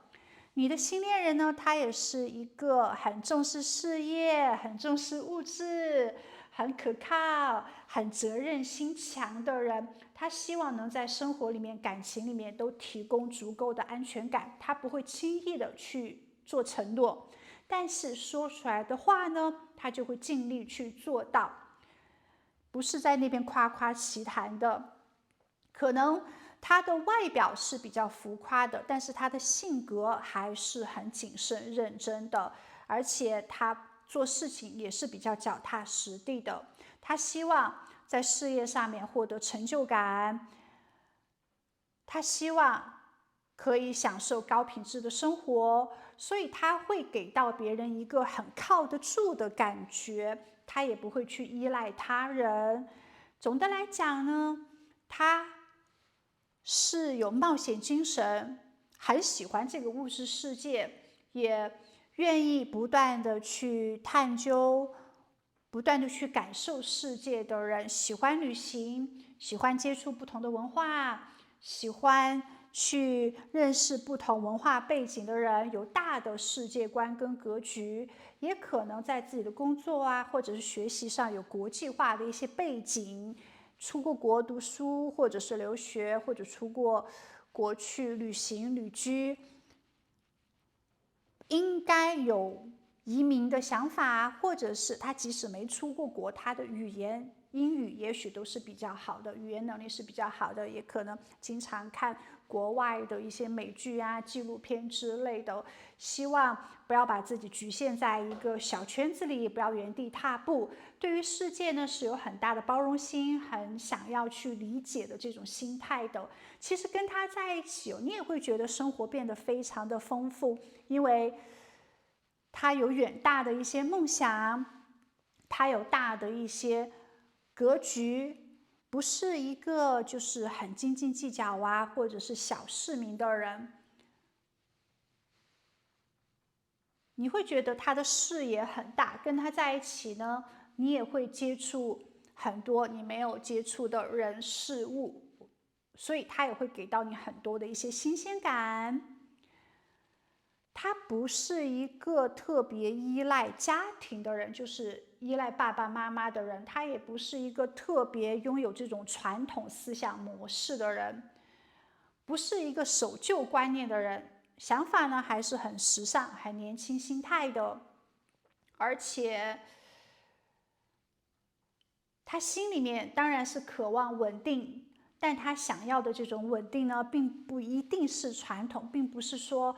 你的新恋人呢，他也是一个很重视事业、很重视物质、很可靠、很责任心强的人。他希望能在生活里面、感情里面都提供足够的安全感，他不会轻易的去做承诺，但是说出来的话呢，他就会尽力去做到，不是在那边夸夸其谈的。可能他的外表是比较浮夸的，但是他的性格还是很谨慎认真的，而且他做事情也是比较脚踏实地的。他希望在事业上面获得成就感，他希望可以享受高品质的生活，所以他会给到别人一个很靠得住的感觉，他也不会去依赖他人。总的来讲呢，他是有冒险精神，很喜欢这个物质世界，也愿意不断的去探究，不断的去感受世界的人，喜欢旅行，喜欢接触不同的文化，喜欢去认识不同文化背景的人，有大的世界观跟格局，也可能在自己的工作啊，或者是学习上有国际化的一些背景，出过国读书，或者是留学，或者出过国去旅行旅居，应该有移民的想法，或者是他即使没出过国，他的语言英语也许都是比较好的，语言能力是比较好的，也可能经常看国外的一些美剧啊、纪录片之类的。希望不要把自己局限在一个小圈子里，不要原地踏步。对于世界呢，是有很大的包容心，很想要去理解的这种心态的。其实跟他在一起，你也会觉得生活变得非常的丰富，因为他有远大的一些梦想，他有大的一些格局，不是一个就是很斤斤计较啊，或者是小市民的人。你会觉得他的视野很大，跟他在一起呢，你也会接触很多你没有接触的人事物，所以他也会给到你很多的一些新鲜感。他不是一个特别依赖家庭的人，就是依赖爸爸妈妈的人，他也不是一个特别拥有这种传统思想模式的人，不是一个守旧观念的人，想法呢还是很时尚、很年轻心态的，而且他心里面当然是渴望稳定，但他想要的这种稳定呢，并不一定是传统，并不是说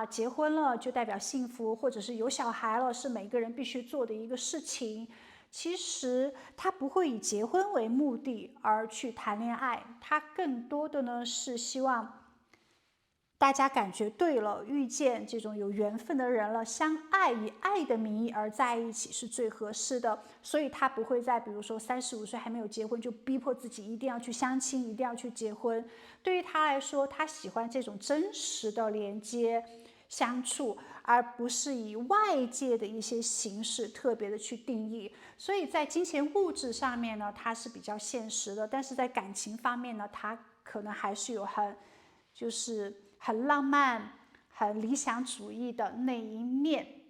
结婚了就代表幸福，或者是有小孩了是每个人必须做的一个事情。其实他不会以结婚为目的而去谈恋爱，他更多的呢是希望大家感觉对了，遇见这种有缘分的人了，相爱以爱的名义而在一起是最合适的。所以他不会在比如说35岁还没有结婚就逼迫自己一定要去相亲，一定要去结婚。对于他来说，他喜欢这种真实的连接相处，而不是以外界的一些形式特别的去定义。所以在金钱物质上面呢，他是比较现实的，但是在感情方面呢，他可能还是有很浪漫、很理想主义的那一面。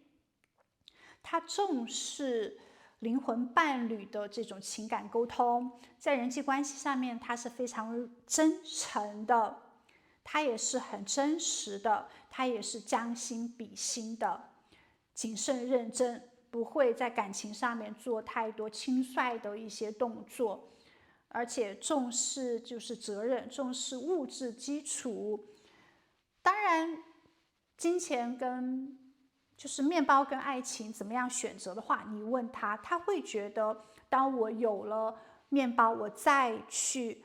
他重视灵魂伴侣的这种情感沟通，在人际关系上面，他是非常真诚的，他也是很真实的，他也是将心比心的，谨慎认真，不会在感情上面做太多轻率的一些动作，而且重视就是责任，重视物质基础。当然，金钱跟就是面包跟爱情怎么样选择的话，你问他，他会觉得当我有了面包，我再去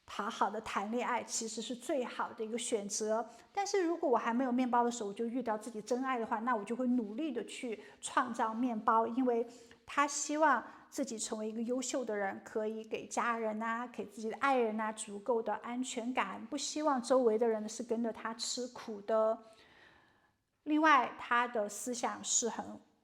好好的谈恋爱，其实是最好的一个选择。但是如果我还没有面包的时候，我就遇到自己真爱的话，那我就会努力的去创造面包，因为他希望自己成为一个优秀的人，可以给家人啊，给自己的爱人啊足够的安全感，不希望周围的人是跟着他吃苦的。另外，他的思想是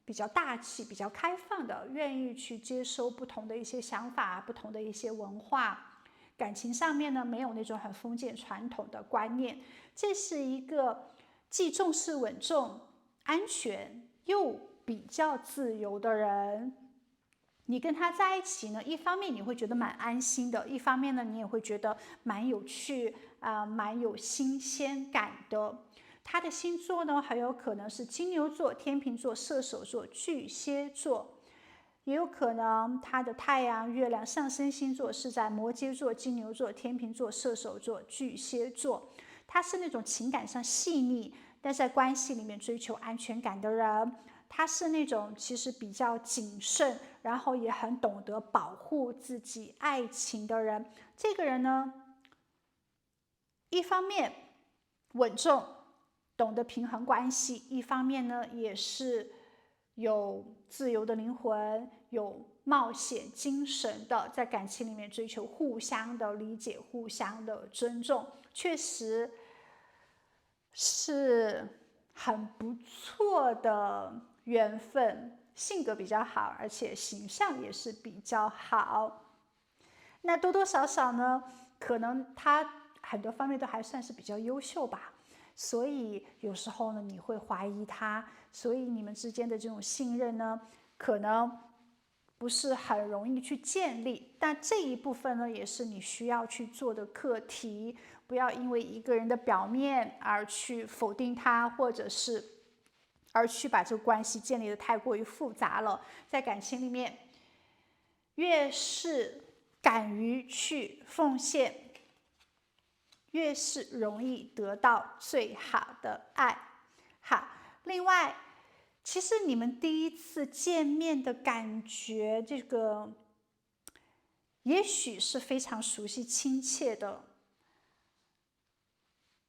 比较大气、比较开放的，愿意去接收不同的一些想法、不同的一些文化。感情上面呢，没有那种很封建传统的观念，这是一个既重视稳重、安全又比较自由的人。你跟他在一起呢，一方面你会觉得蛮安心的，一方面呢，你也会觉得蛮有趣蛮有新鲜感的。他的星座呢，很有可能是金牛座、天秤座、射手座、巨蟹座，也有可能他的太阳、月亮、上升星座是在摩羯座、金牛座、天秤座、射手座、巨蟹座。他是那种情感上细腻，但是在关系里面追求安全感的人。他是那种其实比较谨慎，然后也很懂得保护自己爱情的人。这个人呢，一方面稳重，懂得平衡关系，一方面呢也是有自由的灵魂，有冒险精神的，在感情里面追求互相的理解，互相的尊重，确实是很不错的缘分，性格比较好，而且形象也是比较好。那多多少少呢，可能他很多方面都还算是比较优秀吧，所以有时候呢，你会怀疑他，所以你们之间的这种信任呢，可能不是很容易去建立。但这一部分呢，也是你需要去做的课题，不要因为一个人的表面而去否定他，或者是而去把这个关系建立的太过于复杂了。在感情里面，越是敢于去奉献，越是容易得到最好的爱。好，另外，其实你们第一次见面的感觉，这个也许是非常熟悉亲切的。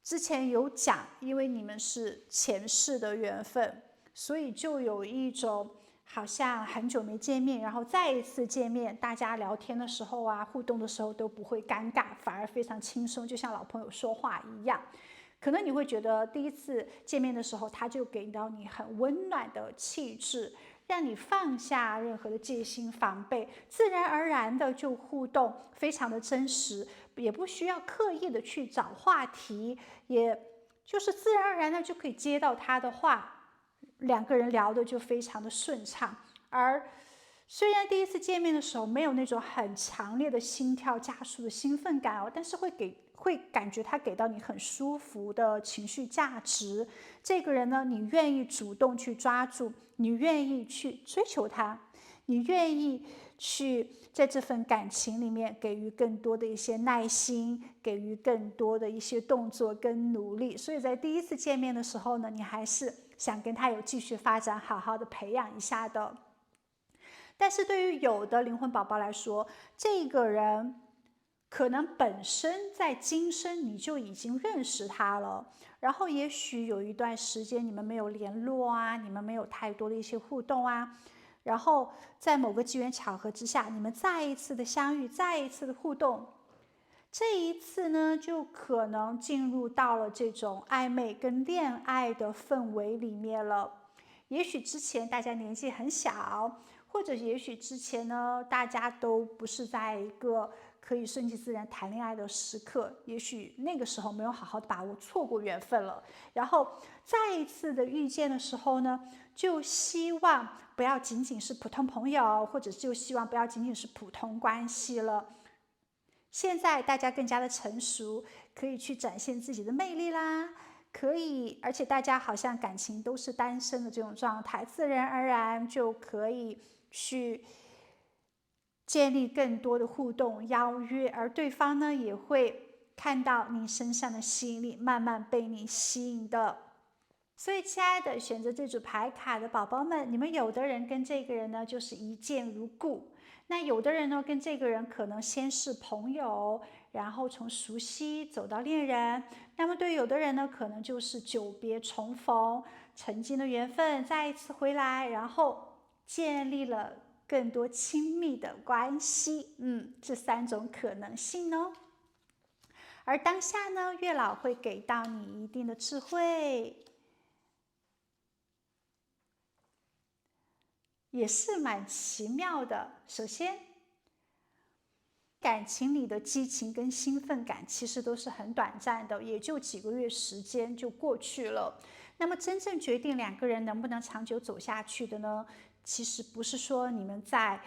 之前有讲，因为你们是前世的缘分，所以就有一种好像很久没见面，然后再一次见面，大家聊天的时候啊，互动的时候都不会尴尬，反而非常轻松，就像老朋友说话一样。可能你会觉得第一次见面的时候，他就给到你很温暖的气质，让你放下任何的戒心防备，自然而然的就互动，非常的真实，也不需要刻意的去找话题，也就是自然而然的就可以接到他的话，两个人聊的就非常的顺畅。而虽然第一次见面的时候没有那种很强烈的心跳加速的兴奋感但是会感觉他给到你很舒服的情绪价值。这个人呢，你愿意主动去抓住，你愿意去追求他，你愿意去在这份感情里面给予更多的一些耐心，给予更多的一些动作跟努力。所以在第一次见面的时候呢，你还是想跟他有继续发展，好好的培养一下的。但是对于有的灵魂宝宝来说，这个人可能本身在今生你就已经认识他了，然后也许有一段时间你们没有联络啊，你们没有太多的一些互动啊，然后在某个机缘巧合之下，你们再一次的相遇，再一次的互动，这一次呢，就可能进入到了这种暧昧跟恋爱的氛围里面了。也许之前大家年纪很小，或者也许之前呢，大家都不是在一个可以顺其自然谈恋爱的时刻，也许那个时候没有好好的把握，错过缘分了。然后再一次的遇见的时候呢，就希望不要仅仅是普通朋友，或者就希望不要仅仅是普通关系了。现在大家更加的成熟，可以去展现自己的魅力啦，可以，而且大家好像感情都是单身的这种状态，自然而然就可以去建立更多的互动邀约，而对方呢也会看到你身上的吸引力，慢慢被你吸引的。所以，亲爱的，选择这组牌卡的宝宝们，你们有的人跟这个人呢就是一见如故，那有的人呢跟这个人可能先是朋友，然后从熟悉走到恋人。那么对有的人呢，可能就是久别重逢，曾经的缘分再一次回来，然后建立了更多亲密的关系。这三种可能性哦。而当下呢，月老会给到你一定的智慧。也是蛮奇妙的。首先，感情里的激情跟兴奋感其实都是很短暂的，也就几个月时间就过去了。那么真正决定两个人能不能长久走下去的呢，其实不是说你们在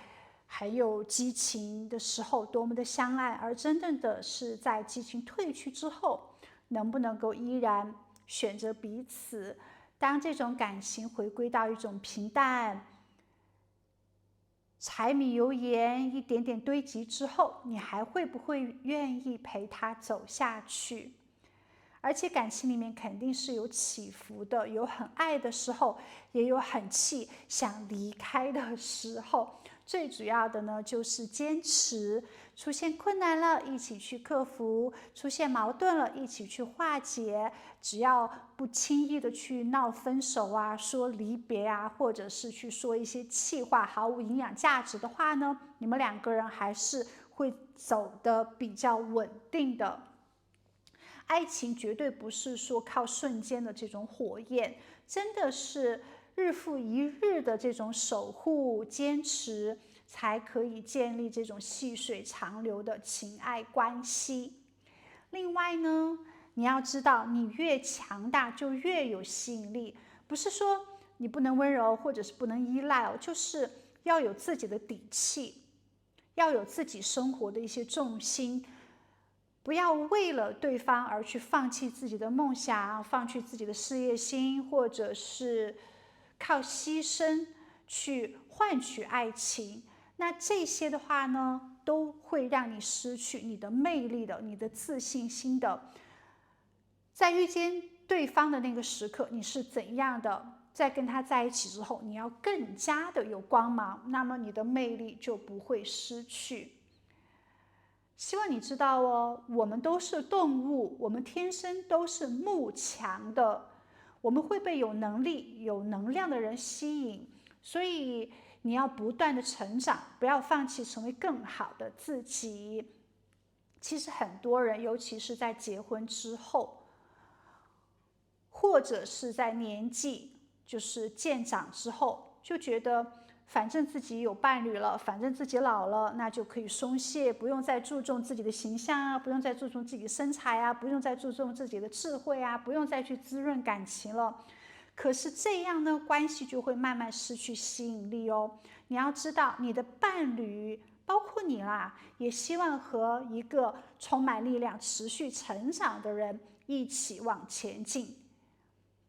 很有激情的时候多么的相爱，而真正的是在激情退去之后，能不能够依然选择彼此。当这种感情回归到一种平淡，柴米油盐一点点堆积之后，你还会不会愿意陪他走下去？而且感情里面肯定是有起伏的，有很爱的时候，也有很气想离开的时候。最主要的呢，就是坚持。出现困难了，一起去克服；出现矛盾了，一起去化解。只要不轻易的去闹分手啊，说离别啊，或者是去说一些气话、毫无营养价值的话呢，你们两个人还是会走得比较稳定的。爱情绝对不是说靠瞬间的这种火焰，真的是日复一日的这种守护、坚持，才可以建立这种细水长流的情爱关系。另外呢，你要知道，你越强大就越有吸引力，不是说你不能温柔或者是不能依赖就是要有自己的底气，要有自己生活的一些重心。不要为了对方而去放弃自己的梦想，放弃自己的事业心，或者是靠牺牲去换取爱情。那这些的话呢，都会让你失去你的魅力的，你的自信心的。在遇见对方的那个时刻，你是怎样的？在跟他在一起之后，你要更加的有光芒，那么你的魅力就不会失去。希望你知道哦，我们都是动物，我们天生都是慕强的，我们会被有能力、有能量的人吸引，所以你要不断的成长，不要放弃成为更好的自己。其实很多人，尤其是在结婚之后，或者是在年纪就是渐长之后，就觉得反正自己有伴侣了，反正自己老了，那就可以松懈，不用再注重自己的形象啊，不用再注重自己的身材啊，不用再注重自己的智慧啊，不用再去滋润感情了。可是这样呢，关系就会慢慢失去吸引力哦。你要知道，你的伴侣包括你啦，也希望和一个充满力量、持续成长的人一起往前进，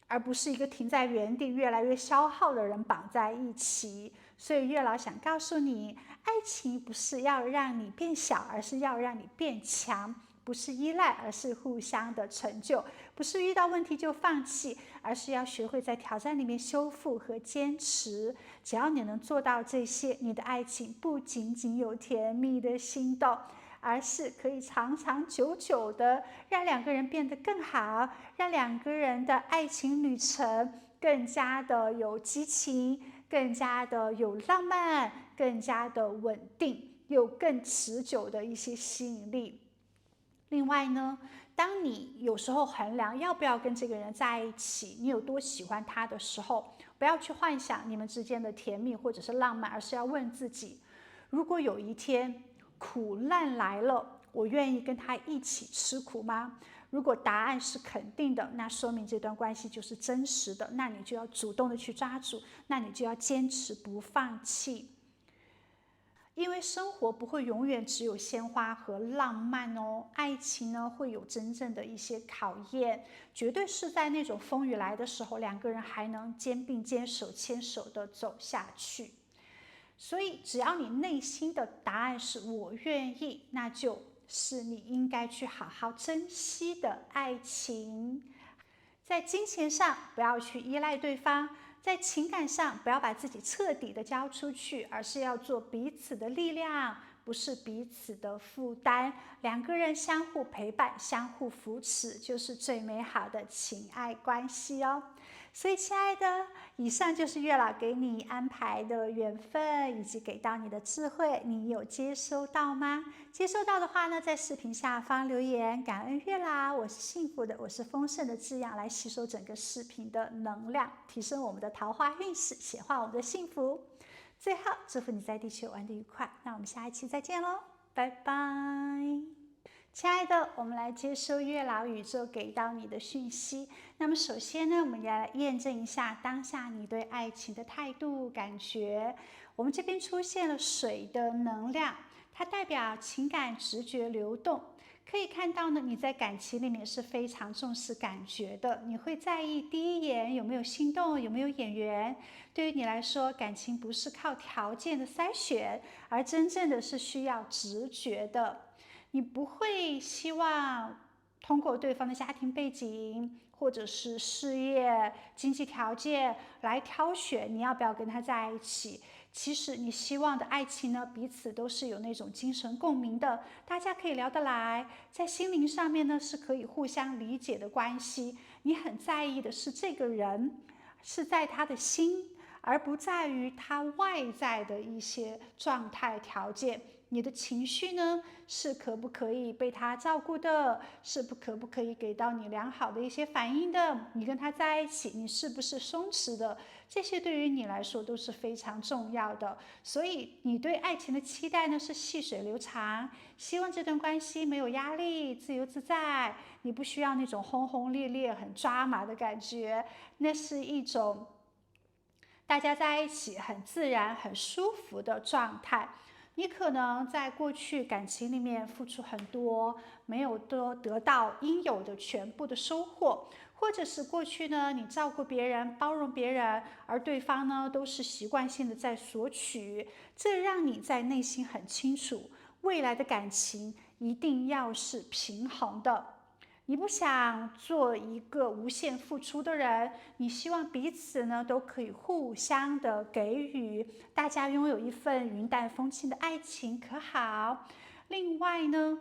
而不是一个停在原地、越来越消耗的人绑在一起。所以月老想告诉你，爱情不是要让你变小，而是要让你变强。不是依赖，而是互相的成就；不是遇到问题就放弃，而是要学会在挑战里面修复和坚持。只要你能做到这些，你的爱情不仅仅有甜蜜的心动，而是可以长长久久的让两个人变得更好，让两个人的爱情旅程更加的有激情，更加的有浪漫，更加的稳定，有更持久的一些吸引力。另外呢，当你有时候衡量要不要跟这个人在一起，你有多喜欢他的时候，不要去幻想你们之间的甜蜜或者是浪漫，而是要问自己，如果有一天苦难来了，我愿意跟他一起吃苦吗？如果答案是肯定的，那说明这段关系就是真实的，那你就要主动的去抓住，那你就要坚持不放弃。因为生活不会永远只有鲜花和浪漫哦，爱情呢会有真正的一些考验，绝对是在那种风雨来的时候，两个人还能肩并肩、手牵手的走下去。所以只要你内心的答案是我愿意，那就是你应该去好好珍惜的爱情。在金钱上不要去依赖对方，在情感上不要把自己彻底的交出去，而是要做彼此的力量，不是彼此的负担。两个人相互陪伴、相互扶持，就是最美好的情爱关系哦。所以，亲爱的，以上就是月老给你安排的缘分，以及给到你的智慧，你有接收到吗？接收到的话呢，在视频下方留言，感恩月老，我是幸福的，我是丰盛的滋养，来吸收整个视频的能量，提升我们的桃花运势，显化我们的幸福。最后，祝福你在地球玩得愉快，那我们下一期再见喽，拜拜。亲爱的，我们来接收月老宇宙给到你的讯息。那么首先呢，我们要来验证一下当下你对爱情的态度感觉。我们这边出现了水的能量，它代表情感直觉流动。可以看到呢，你在感情里面是非常重视感觉的，你会在意第一眼有没有心动，有没有眼缘。对于你来说，感情不是靠条件的筛选，而真正的是需要直觉的。你不会希望通过对方的家庭背景或者是事业、经济条件来挑选你要不要跟他在一起。其实你希望的爱情呢，彼此都是有那种精神共鸣的，大家可以聊得来，在心灵上面呢是可以互相理解的关系。你很在意的是这个人是在他的心，而不在于他外在的一些状态条件。你的情绪呢，是可不可以被他照顾的，是可不可以给到你良好的一些反应的，你跟他在一起，你是不是松弛的，这些对于你来说都是非常重要的。所以你对爱情的期待呢，是细水流长，希望这段关系没有压力，自由自在，你不需要那种轰轰烈烈很抓马的感觉，那是一种大家在一起很自然很舒服的状态。你可能在过去感情里面付出很多，没有得到应有的全部的收获，或者是过去呢，你照顾别人、包容别人，而对方呢都是习惯性的在索取，这让你在内心很清楚，未来的感情一定要是平衡的。你不想做一个无限付出的人，你希望彼此呢都可以互相的给予，大家拥有一份云淡风轻的爱情，可好？另外呢，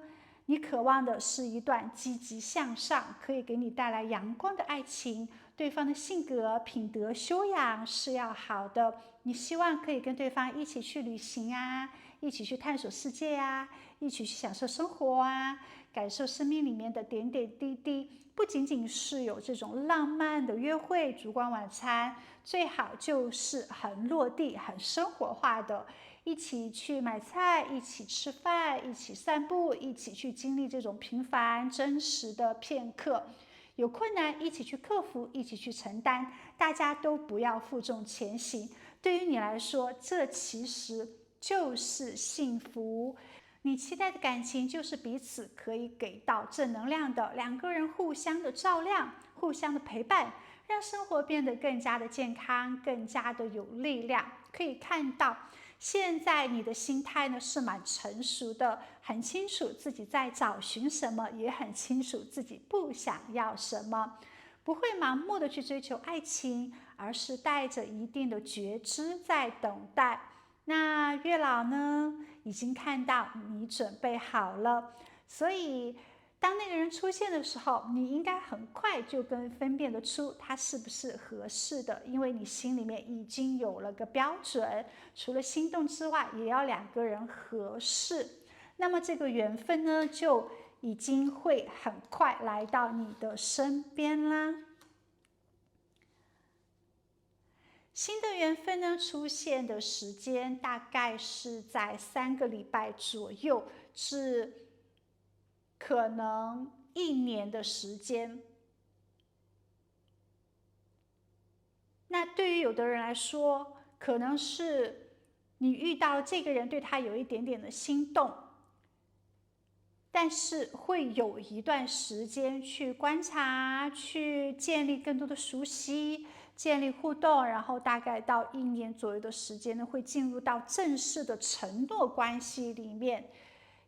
你渴望的是一段积极向上，可以给你带来阳光的爱情。对方的性格、品德、修养是要好的。你希望可以跟对方一起去旅行啊，一起去探索世界啊，一起去享受生活啊，感受生命里面的点点滴滴。不仅仅是有这种浪漫的约会、烛光晚餐，最好就是很落地、很生活化的。一起去买菜，一起吃饭，一起散步，一起去经历这种平凡真实的片刻。有困难一起去克服，一起去承担，大家都不要负重前行。对于你来说，这其实就是幸福。你期待的感情就是彼此可以给到正能量的，两个人互相的照亮，互相的陪伴，让生活变得更加的健康，更加的有力量。可以看到现在你的心态呢是蛮成熟的，很清楚自己在找寻什么，也很清楚自己不想要什么，不会盲目的去追求爱情，而是带着一定的觉知在等待。那月老呢，已经看到你准备好了，所以当那个人出现的时候，你应该很快就跟分辨得出他是不是合适的，因为你心里面已经有了个标准。除了心动之外，也要两个人合适，那么这个缘分呢，就已经会很快来到你的身边啦。新的缘分呢，出现的时间大概是在3个礼拜左右，至可能1年的时间。那对于有的人来说，可能是你遇到这个人对他有一点点的心动，但是会有一段时间去观察，去建立更多的熟悉，建立互动，然后大概到1年左右的时间呢，会进入到正式的承诺关系里面。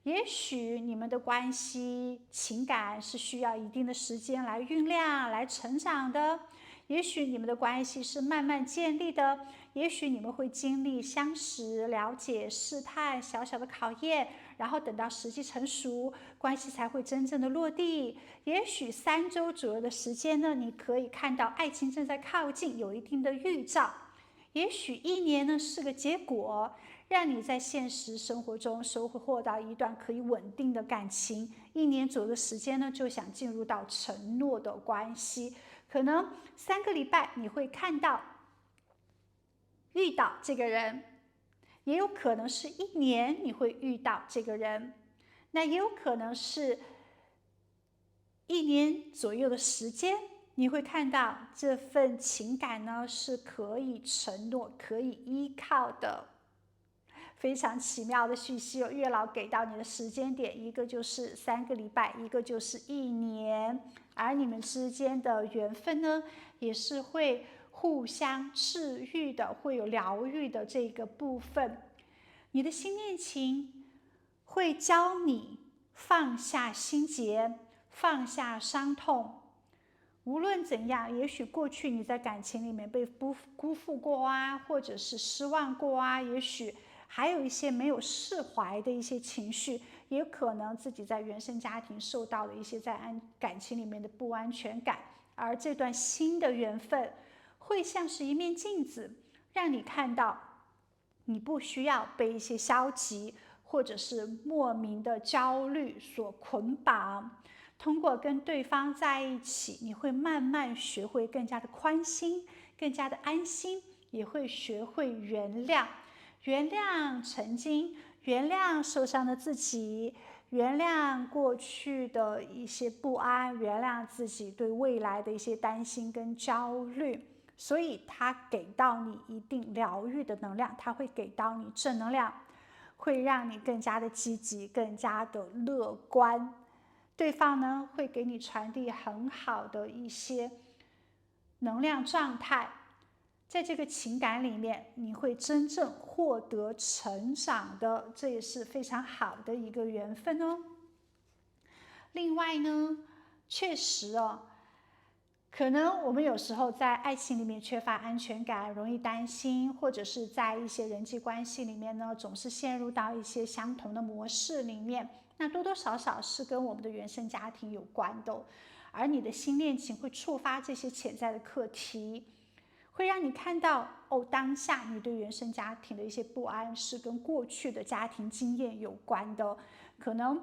也许你们的关系情感是需要一定的时间来酝酿、来成长的，也许你们的关系是慢慢建立的，也许你们会经历相识、了解、试探、小小的考验，然后等到时机成熟，关系才会真正的落地。也许3周左右的时间呢，你可以看到爱情正在靠近，有一定的预兆。也许1年呢是个结果，让你在现实生活中收获到一段可以稳定的感情。1年左右的时间呢，就想进入到承诺的关系。可能3个礼拜你会看到遇到这个人，也有可能是1年你会遇到这个人，那也有可能是1年左右的时间，你会看到这份情感呢是可以承诺、可以依靠的。非常奇妙的讯息哦，月老给到你的时间点，一个就是3个礼拜，一个就是1年，而你们之间的缘分呢，也是会互相治愈的，会有疗愈的这个部分。你的新恋情会教你放下心结，放下伤痛。无论怎样，也许过去你在感情里面被辜负过啊，或者是失望过啊，也许还有一些没有释怀的一些情绪，也可能自己在原生家庭受到了一些在感情里面的不安全感，而这段新的缘分会像是一面镜子，让你看到你不需要被一些消极或者是莫名的焦虑所捆绑。通过跟对方在一起，你会慢慢学会更加的宽心，更加的安心，也会学会原谅。原谅曾经，原谅受伤的自己，原谅过去的一些不安，原谅自己对未来的一些担心跟焦虑。所以它给到你一定疗愈的能量，它会给到你正能量，会让你更加的积极，更加的乐观。对方呢，会给你传递很好的一些能量状态，在这个情感里面，你会真正获得成长的，这也是非常好的一个缘分哦。另外呢，确实哦，可能我们有时候在爱情里面缺乏安全感，容易担心，或者是在一些人际关系里面呢，总是陷入到一些相同的模式里面。那多多少少是跟我们的原生家庭有关的，而你的新恋情会触发这些潜在的课题，会让你看到当下你对原生家庭的一些不安是跟过去的家庭经验有关的，可能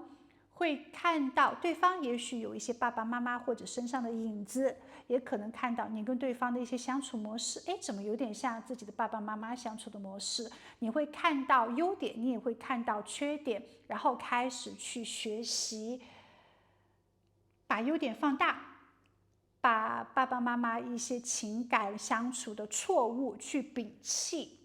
会看到对方也许有一些爸爸妈妈或者身上的影子，也可能看到你跟对方的一些相处模式，怎么有点像自己的爸爸妈妈相处的模式。你会看到优点，你也会看到缺点，然后开始去学习把优点放大，把爸爸妈妈一些情感相处的错误去摒弃。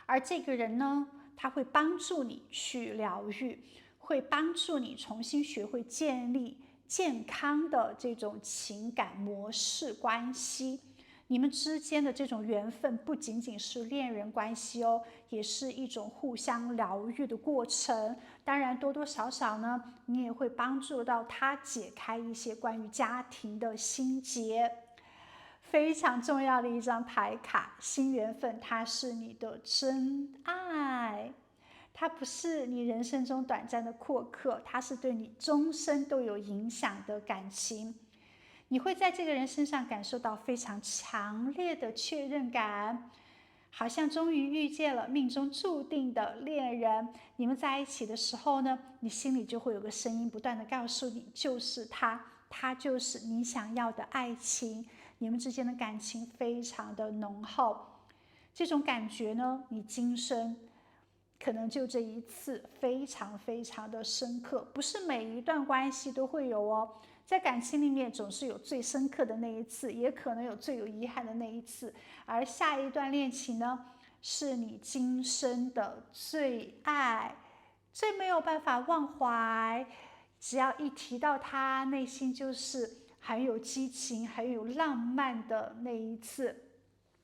而这个人呢，他会帮助你去疗愈，会帮助你重新学会建立健康的这种情感模式关系。你们之间的这种缘分不仅仅是恋人关系哦，也是一种互相疗愈的过程。当然多多少少呢，你也会帮助到他解开一些关于家庭的心结。非常重要的一张牌卡，新缘分，它是你的真爱，它不是你人生中短暂的过客，它是对你终身都有影响的感情。你会在这个人身上感受到非常强烈的确认感，好像终于遇见了命中注定的恋人。你们在一起的时候呢，你心里就会有个声音不断的告诉你，就是他，他就是你想要的爱情。你们之间的感情非常的浓厚，这种感觉呢，你今生可能就这一次非常非常的深刻，不是每一段关系都会有哦。在感情里面总是有最深刻的那一次，也可能有最有遗憾的那一次，而下一段恋情呢，是你今生的最爱，最没有办法忘怀。只要一提到他，内心就是很有激情、很有浪漫的那一次。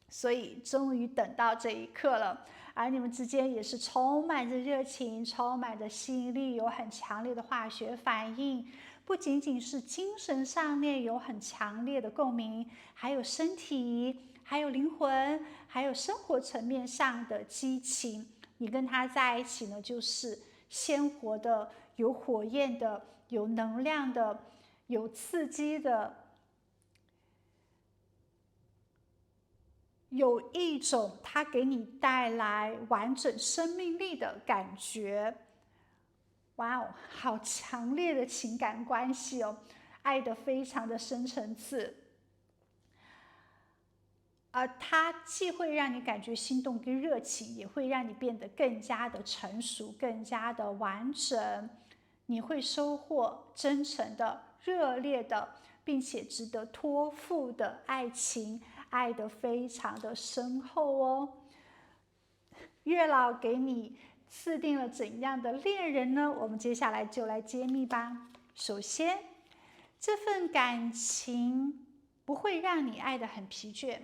所以终于等到这一刻了，而你们之间也是充满着热情，充满着吸引力，有很强烈的化学反应。不仅仅是精神上面有很强烈的共鸣，还有身体，还有灵魂，还有生活层面上的激情。你跟他在一起呢，就是鲜活的，有火焰的，有能量的，有刺激的，有一种它给你带来完整生命力的感觉。哇哦，好强烈的情感关系哦，爱得非常的深层次。而它既会让你感觉心动跟热情，也会让你变得更加的成熟，更加的完整。你会收获真诚的、热烈的，并且值得托付的爱情，爱得非常的深厚哦。月老给你赐定了怎样的恋人呢？我们接下来就来揭秘吧。首先，这份感情不会让你爱得很疲倦，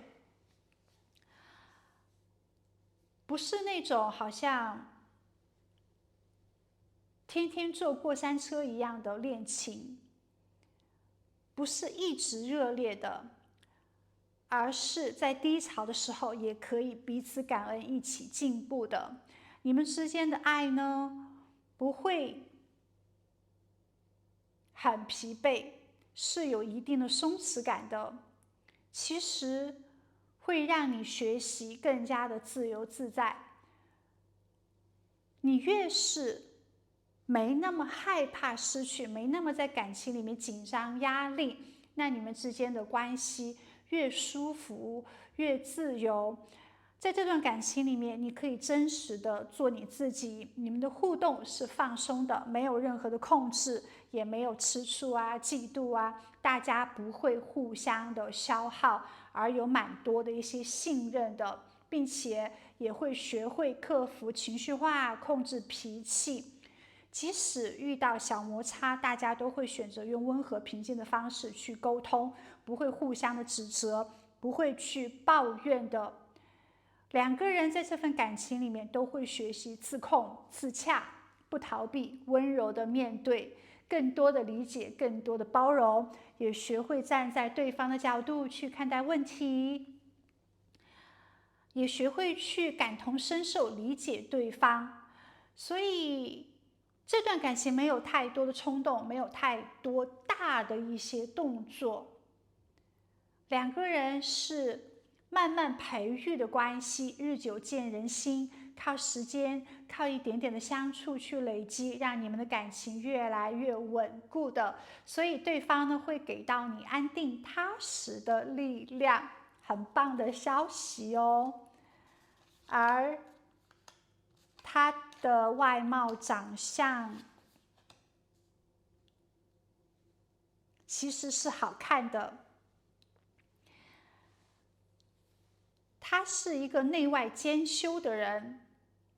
不是那种好像天天坐过山车一样的恋情，不是一直热烈的，而是在低潮的时候也可以彼此感恩，一起进步的。你们之间的爱呢，不会很疲惫，是有一定的松弛感的。其实会让你学习更加的自由自在。你越是没那么害怕失去，没那么在感情里面紧张压力，那你们之间的关系越舒服，越自由。在这段感情里面，你可以真实的做你自己，你们的互动是放松的，没有任何的控制，也没有吃醋啊、嫉妒啊，大家不会互相的消耗，而有蛮多的一些信任的，并且也会学会克服情绪化、控制脾气。即使遇到小摩擦，大家都会选择用温和平静的方式去沟通，不会互相的指责，不会去抱怨的。两个人在这份感情里面都会学习自控、自洽，不逃避，温柔的面对，更多的理解，更多的包容，也学会站在对方的角度去看待问题，也学会去感同身受，理解对方。所以这段感情没有太多的冲动，没有太多大的一些动作，两个人是慢慢培育的关系，日久见人心，靠时间，靠一点点的相处去累积，让你们的感情越来越稳固的。所以对方呢会给到你安定踏实的力量，很棒的消息哦。而他的外貌长相其实是好看的，他是一个内外兼修的人，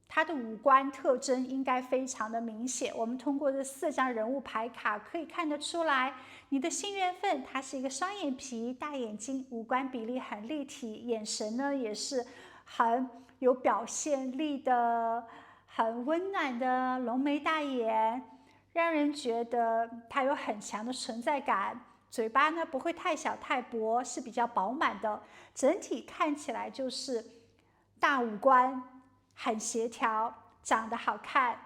他的五官特征应该非常的明显。我们通过这4张人物牌卡可以看得出来，你的新缘分他是一个双眼皮、大眼睛，五官比例很立体，眼神呢也是很有表现力的，很温暖的浓眉大眼，让人觉得他有很强的存在感。嘴巴呢不会太小太薄，是比较饱满的，整体看起来就是大五官，很协调，长得好看，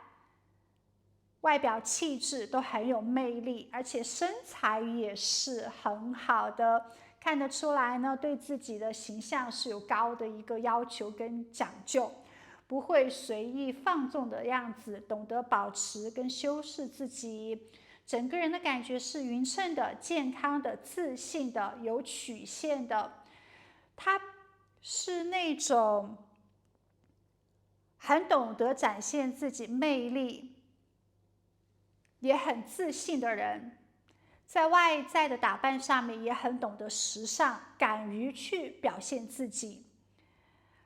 外表气质都很有魅力，而且身材也是很好的，看得出来呢，对自己的形象是有高的一个要求跟讲究，不会随意放纵的样子，懂得保持跟修饰自己。整个人的感觉是匀称的、健康的、自信的、有曲线的。他是那种很懂得展现自己魅力，也很自信的人，在外在的打扮上面也很懂得时尚，敢于去表现自己。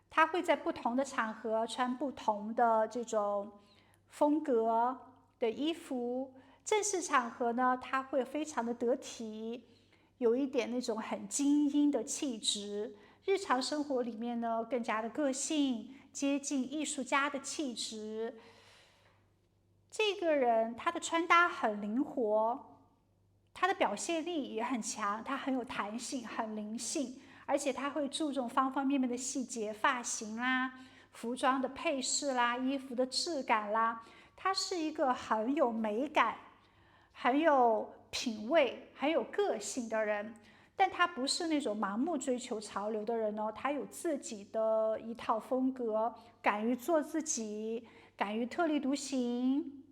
他会在不同的场合穿不同的这种风格的衣服，正式场合呢，他会非常的得体，有一点那种很精英的气质。日常生活里面呢，更加的个性，接近艺术家的气质。这个人他的穿搭很灵活，他的表现力也很强，他很有弹性，很灵性，而且他会注重方方面面的细节，发型啦、服装的配饰啦、衣服的质感啦，他是一个很有美感、很有品味、很有个性的人。但他不是那种盲目追求潮流的人哦，他有自己的一套风格，敢于做自己，敢于特立独行，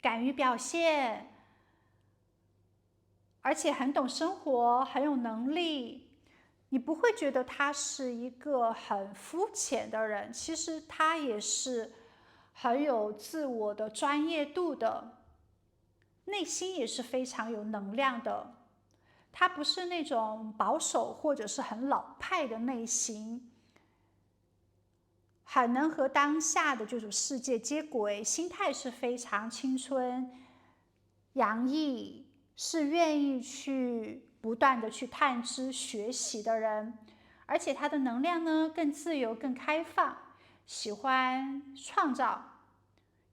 敢于表现，而且很懂生活，很有能力。你不会觉得他是一个很肤浅的人，其实他也是很有自我的专业度的，内心也是非常有能量的。他不是那种保守或者是很老派的类型，很能和当下的这种世界接轨，心态是非常青春洋溢，是愿意去不断的去探知学习的人。而且他的能量呢更自由更开放，喜欢创造，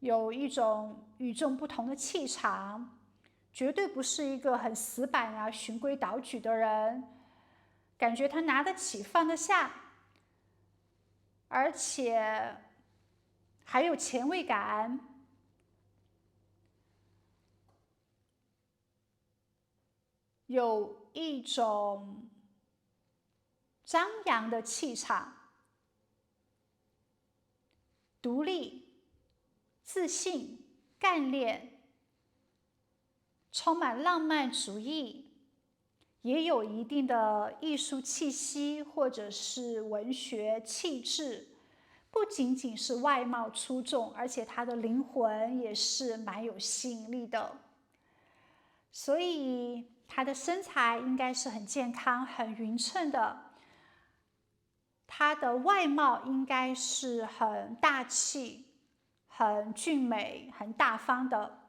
有一种与众不同的气场，绝对不是一个很死板啊循规蹈矩的人，感觉他拿得起放得下，而且还有前卫感，有一种张扬的气场，独立、自信、干练，充满浪漫主义，也有一定的艺术气息或者是文学气质。不仅仅是外貌出众，而且他的灵魂也是蛮有吸引力的。所以他的身材应该是很健康、很匀称的。他的外貌应该是很大气、很俊美、很大方的，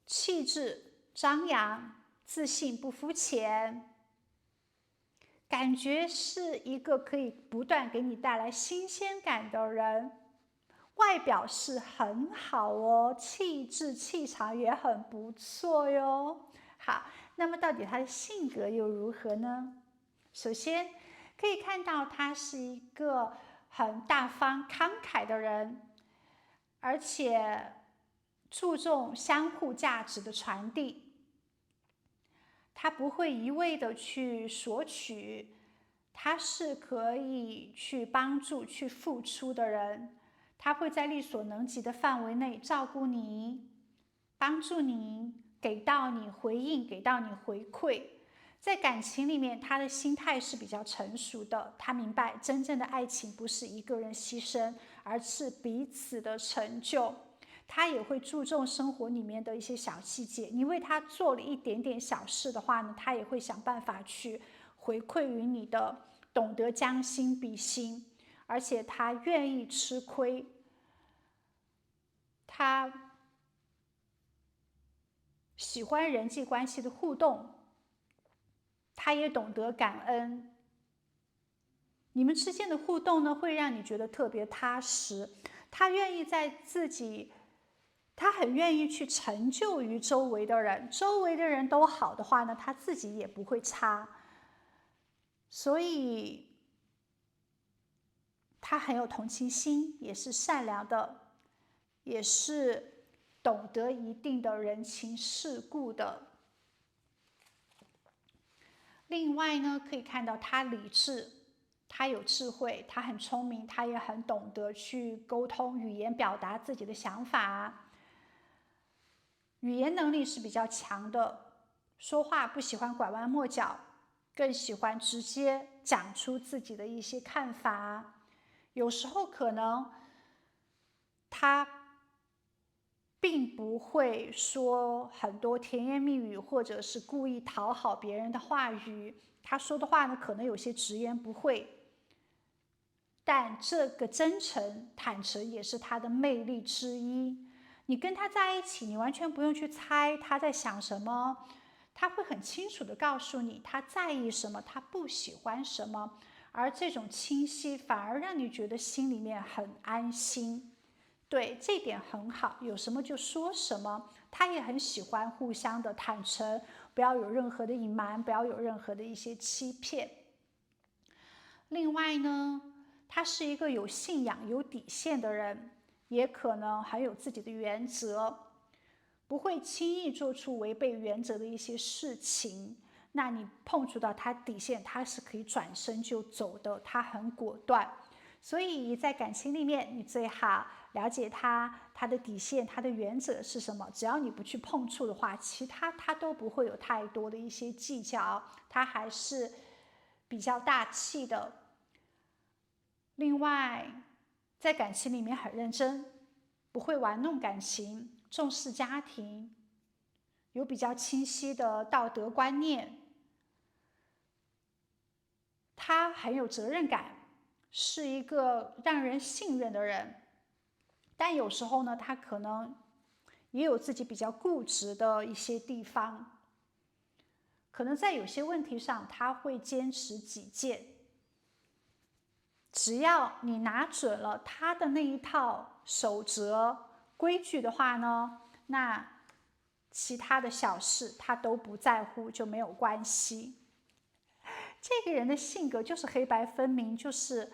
气质张扬、自信不肤浅，感觉是一个可以不断给你带来新鲜感的人。外表是很好哦，气质气场也很不错哟。好，那么到底他的性格又如何呢？首先可以看到他是一个很大方慷慨的人，而且注重相互价值的传递，他不会一味的去索取，他是可以去帮助、去付出的人，他会在力所能及的范围内照顾你、帮助你、给到你回应、给到你回馈。在感情里面，他的心态是比较成熟的，他明白真正的爱情不是一个人牺牲，而是彼此的成就。他也会注重生活里面的一些小细节，你为他做了一点点小事的话呢，他也会想办法去回馈于你的，懂得将心比心，而且他愿意吃亏，他喜欢人际关系的互动，他也懂得感恩。你们之间的互动呢，会让你觉得特别踏实。他愿意在自己，他很愿意去成就于周围的人，周围的人都好的话呢，他自己也不会差。所以，他很有同情心，也是善良的，也是懂得一定的人情世故的。另外呢，可以看到他理智，他有智慧，他很聪明，他也很懂得去沟通，语言表达自己的想法，语言能力是比较强的，说话不喜欢拐弯抹角，更喜欢直接讲出自己的一些看法。有时候可能他并不会说很多甜言蜜语，或者是故意讨好别人的话语。他说的话呢，可能有些直言不讳，但这个真诚、坦诚也是他的魅力之一。你跟他在一起，你完全不用去猜他在想什么，他会很清楚地告诉你他在意什么，他不喜欢什么。而这种清晰反而让你觉得心里面很安心。对，这点很好，有什么就说什么。他也很喜欢互相的坦诚，不要有任何的隐瞒，不要有任何的一些欺骗。另外呢，他是一个有信仰、有底线的人，也可能很有自己的原则，不会轻易做出违背原则的一些事情。那你碰触到他底线，他是可以转身就走的，他很果断。所以在感情里面，你最好了解他的底线，他的原则是什么。只要你不去碰触的话，其他都不会有太多的一些计较，他还是比较大气的。另外，在感情里面很认真，不会玩弄感情，重视家庭，有比较清晰的道德观念。他很有责任感，是一个让人信任的人，但有时候呢，他可能也有自己比较固执的一些地方，可能在有些问题上他会坚持己见。只要你拿准了他的那一套守则规矩的话呢，那其他的小事他都不在乎，就没有关系。这个人的性格就是黑白分明，就是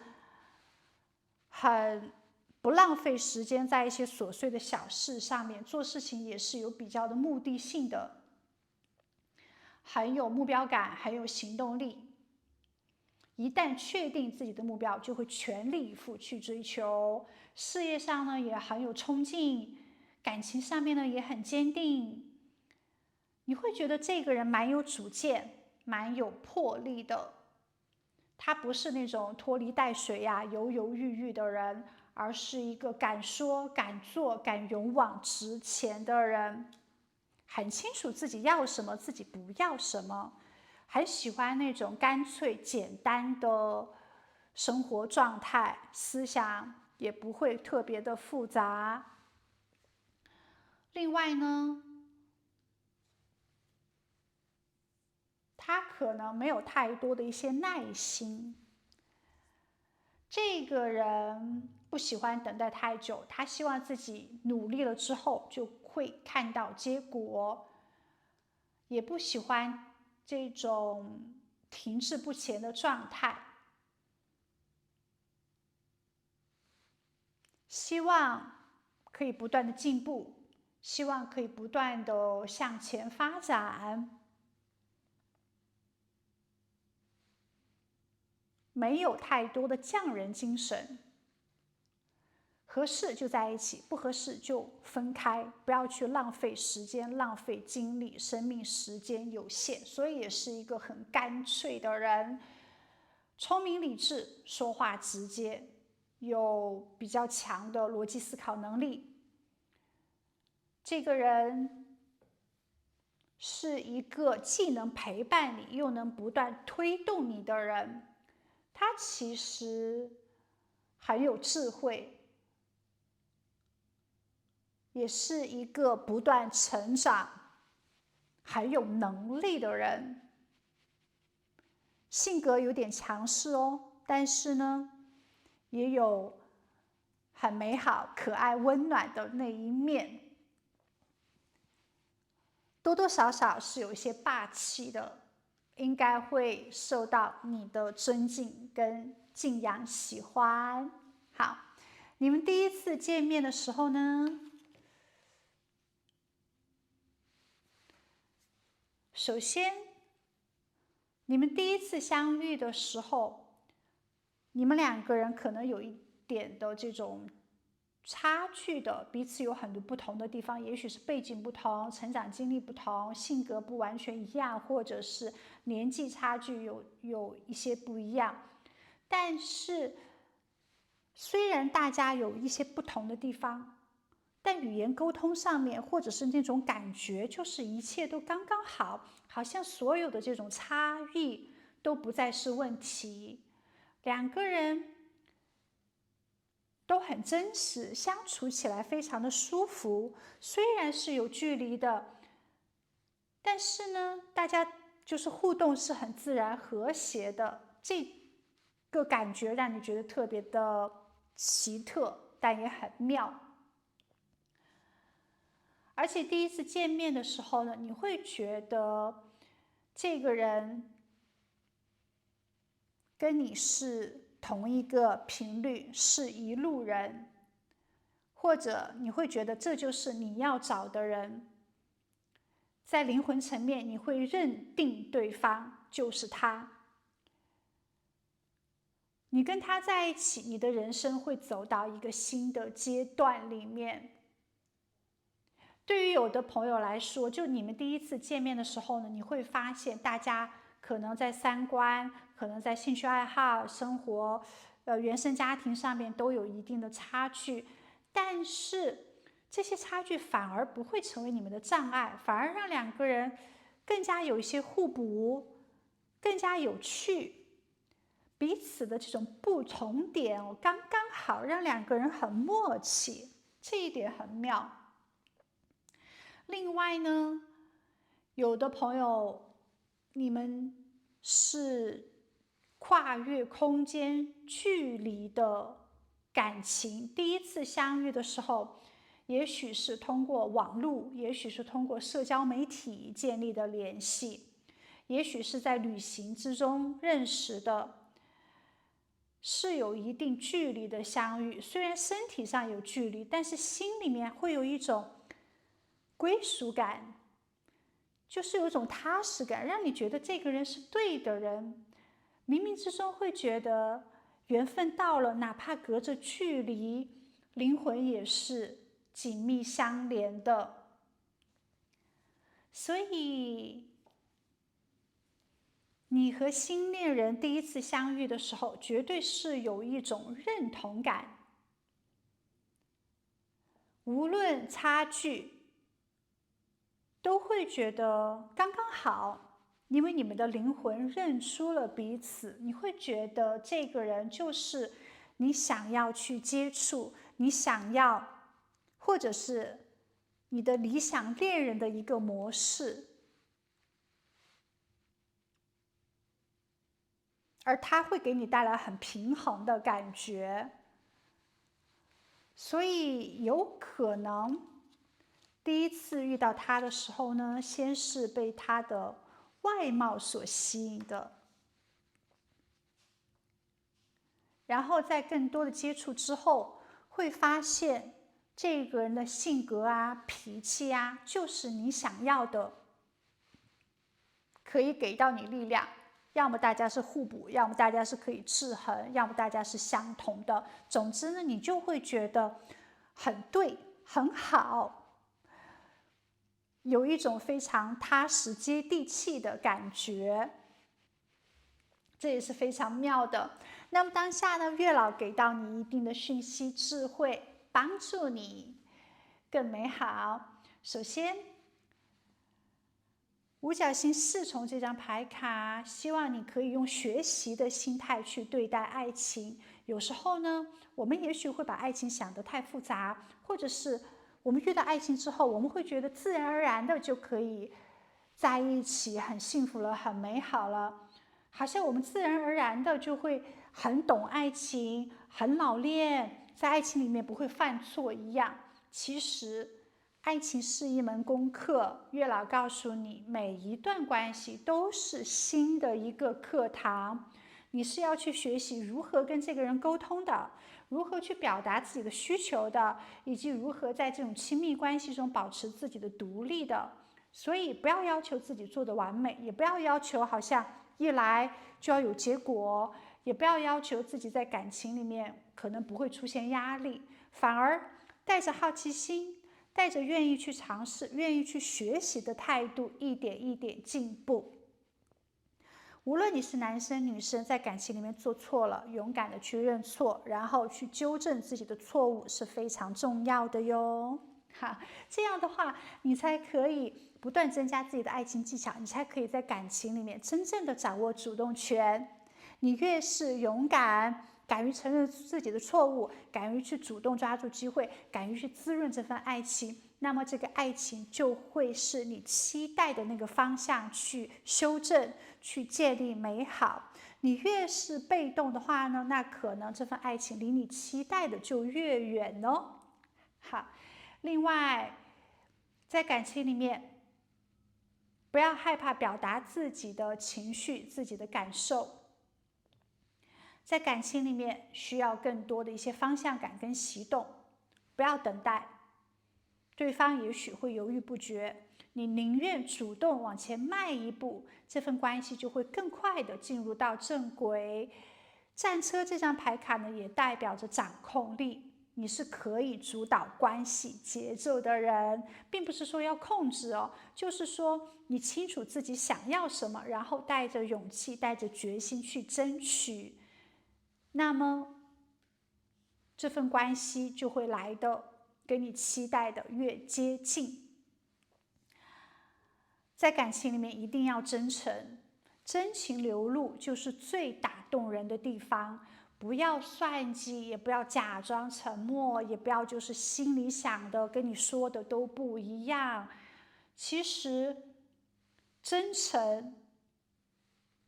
很不浪费时间在一些琐碎的小事上面，做事情也是有比较的目的性的，很有目标感，很有行动力。一旦确定自己的目标，就会全力以赴去追求。事业上呢也很有冲劲，感情上面呢也很坚定。你会觉得这个人蛮有主见，蛮有魄力的。他不是那种拖泥带水呀、犹犹豫豫的人，而是一个敢说、敢做、敢勇往直前的人。很清楚自己要什么，自己不要什么，很喜欢那种干脆简单的生活状态，思想也不会特别的复杂。另外呢，他可能没有太多的一些耐心。这个人不喜欢等待太久，他希望自己努力了之后就会看到结果，也不喜欢这种停滞不前的状态，希望可以不断的进步，希望可以不断的向前发展，没有太多的匠人精神。合适就在一起，不合适就分开，不要去浪费时间、浪费精力，生命时间有限，所以也是一个很干脆的人，聪明理智，说话直接，有比较强的逻辑思考能力。这个人是一个既能陪伴你，又能不断推动你的人，他其实很有智慧。也是一个不断成长、很有能力的人，性格有点强势哦，但是呢，也有很美好、可爱、温暖的那一面，多多少少是有一些霸气的，应该会受到你的尊敬跟敬仰、喜欢。好，你们第一次见面的时候呢？首先，你们第一次相遇的时候，你们两个人可能有一点的这种差距的，彼此有很多不同的地方，也许是背景不同、成长经历不同、性格不完全一样，或者是年纪差距有一些不一样。但是，虽然大家有一些不同的地方，但语言沟通上面，或者是那种感觉，就是一切都刚刚好，好像所有的这种差异都不再是问题。两个人都很真实，相处起来非常的舒服。虽然是有距离的，但是呢，大家就是互动是很自然和谐的，这个感觉让你觉得特别的奇特，但也很妙。而且第一次见面的时候呢，你会觉得这个人跟你是同一个频率，是一路人，或者你会觉得这就是你要找的人。在灵魂层面，你会认定对方就是他。你跟他在一起，你的人生会走到一个新的阶段里面。对于有的朋友来说，就你们第一次见面的时候呢，你会发现大家可能在三观、可能在兴趣爱好、生活、原生家庭上面都有一定的差距，但是这些差距反而不会成为你们的障碍，反而让两个人更加有一些互补，更加有趣，彼此的这种不同点刚刚好，让两个人很默契，这一点很妙。另外呢，有的朋友，你们是跨越空间距离的感情，第一次相遇的时候，也许是通过网络，也许是通过社交媒体建立的联系，也许是在旅行之中认识的，是有一定距离的相遇。虽然身体上有距离，但是心里面会有一种归属感，就是有一种踏实感，让你觉得这个人是对的人。冥冥之中会觉得缘分到了，哪怕隔着距离，灵魂也是紧密相连的。所以，你和新恋人第一次相遇的时候，绝对是有一种认同感，无论差距，都会觉得刚刚好，因为你们的灵魂认出了彼此，你会觉得这个人就是你想要去接触，你想要，或者是你的理想恋人的一个模式，而他会给你带来很平衡的感觉，所以有可能第一次遇到他的时候呢，先是被他的外貌所吸引的，然后在更多的接触之后，会发现这个人的性格啊、脾气啊，就是你想要的，可以给到你力量。要么大家是互补，要么大家是可以制衡，要么大家是相同的。总之呢，你就会觉得很对、很好，有一种非常踏实、接地气的感觉。这也是非常妙的。那么当下呢，月老给到你一定的讯息、智慧，帮助你更美好。首先，五角星4重这张牌卡，希望你可以用学习的心态去对待爱情。有时候呢，我们也许会把爱情想得太复杂，或者是我们遇到爱情之后，我们会觉得自然而然的就可以在一起，很幸福了，很美好了。好像我们自然而然的就会很懂爱情，很老练，在爱情里面不会犯错一样。其实，爱情是一门功课。月老告诉你，每一段关系都是新的一个课堂，你是要去学习如何跟这个人沟通的，如何去表达自己的需求的，以及如何在这种亲密关系中保持自己的独立的。所以，不要要求自己做的完美，也不要要求好像一来就要有结果，也不要要求自己在感情里面可能不会出现压力，反而带着好奇心，带着愿意去尝试、愿意去学习的态度，一点一点进步。无论你是男生女生，在感情里面做错了，勇敢的去认错，然后去纠正自己的错误是非常重要的哟。哈，这样的话，你才可以不断增加自己的爱情技巧，你才可以在感情里面真正的掌握主动权。你越是勇敢，敢于承认自己的错误，敢于去主动抓住机会，敢于去滋润这份爱情，那么这个爱情就会是你期待的那个方向去修正，去建立美好。你越是被动的话呢，那可能这份爱情离你期待的就越远哦。好。另外，在感情里面，不要害怕表达自己的情绪、自己的感受。在感情里面，需要更多的一些方向感跟行动，不要等待，对方也许会犹豫不决，你宁愿主动往前迈一步，这份关系就会更快的进入到正轨。战车这张牌卡呢，也代表着掌控力。你是可以主导关系节奏的人，并不是说要控制哦，就是说你清楚自己想要什么，然后带着勇气、带着决心去争取，那么这份关系就会来的跟你期待的越接近。在感情里面一定要真诚，真情流露就是最打动人的地方。不要算计，也不要假装沉默，也不要就是心里想的跟你说的都不一样。其实，真诚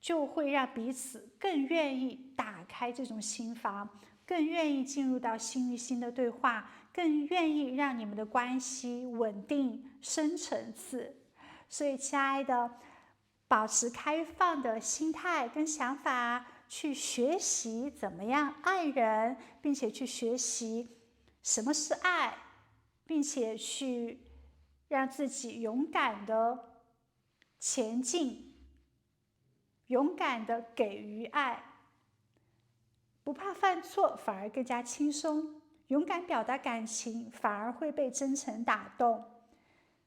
就会让彼此更愿意打开这种心房，更愿意进入到心与心的对话，更愿意让你们的关系稳定、深层次。所以，亲爱的，保持开放的心态跟想法。去学习怎么样爱人，并且去学习什么是爱，并且去让自己勇敢的前进，勇敢的给予爱，不怕犯错，反而更加轻松。勇敢表达感情，反而会被真诚打动。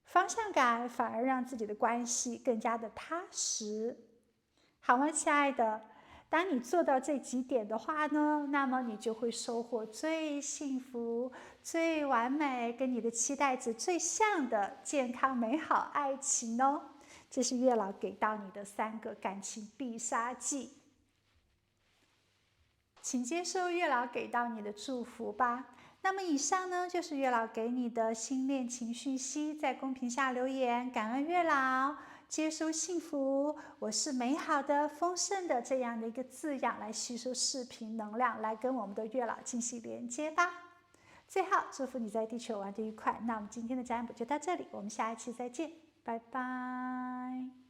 方向感反而让自己的关系更加的踏实。好吗，亲爱的？当你做到这几点的话呢，那么你就会收获最幸福、最完美、跟你的期待值最像的健康美好爱情哦。这是月老给到你的3个感情必杀技，请接受月老给到你的祝福吧。那么以上呢，就是月老给你的新恋情讯息，在公屏下留言，感恩月老。接收幸福，我是美好的、丰盛的这样的一个字样来吸收视频能量，来跟我们的月老进行连接吧。最后，祝福你在地球玩得愉快。那我们今天的占卜就到这里，我们下一期再见，拜拜。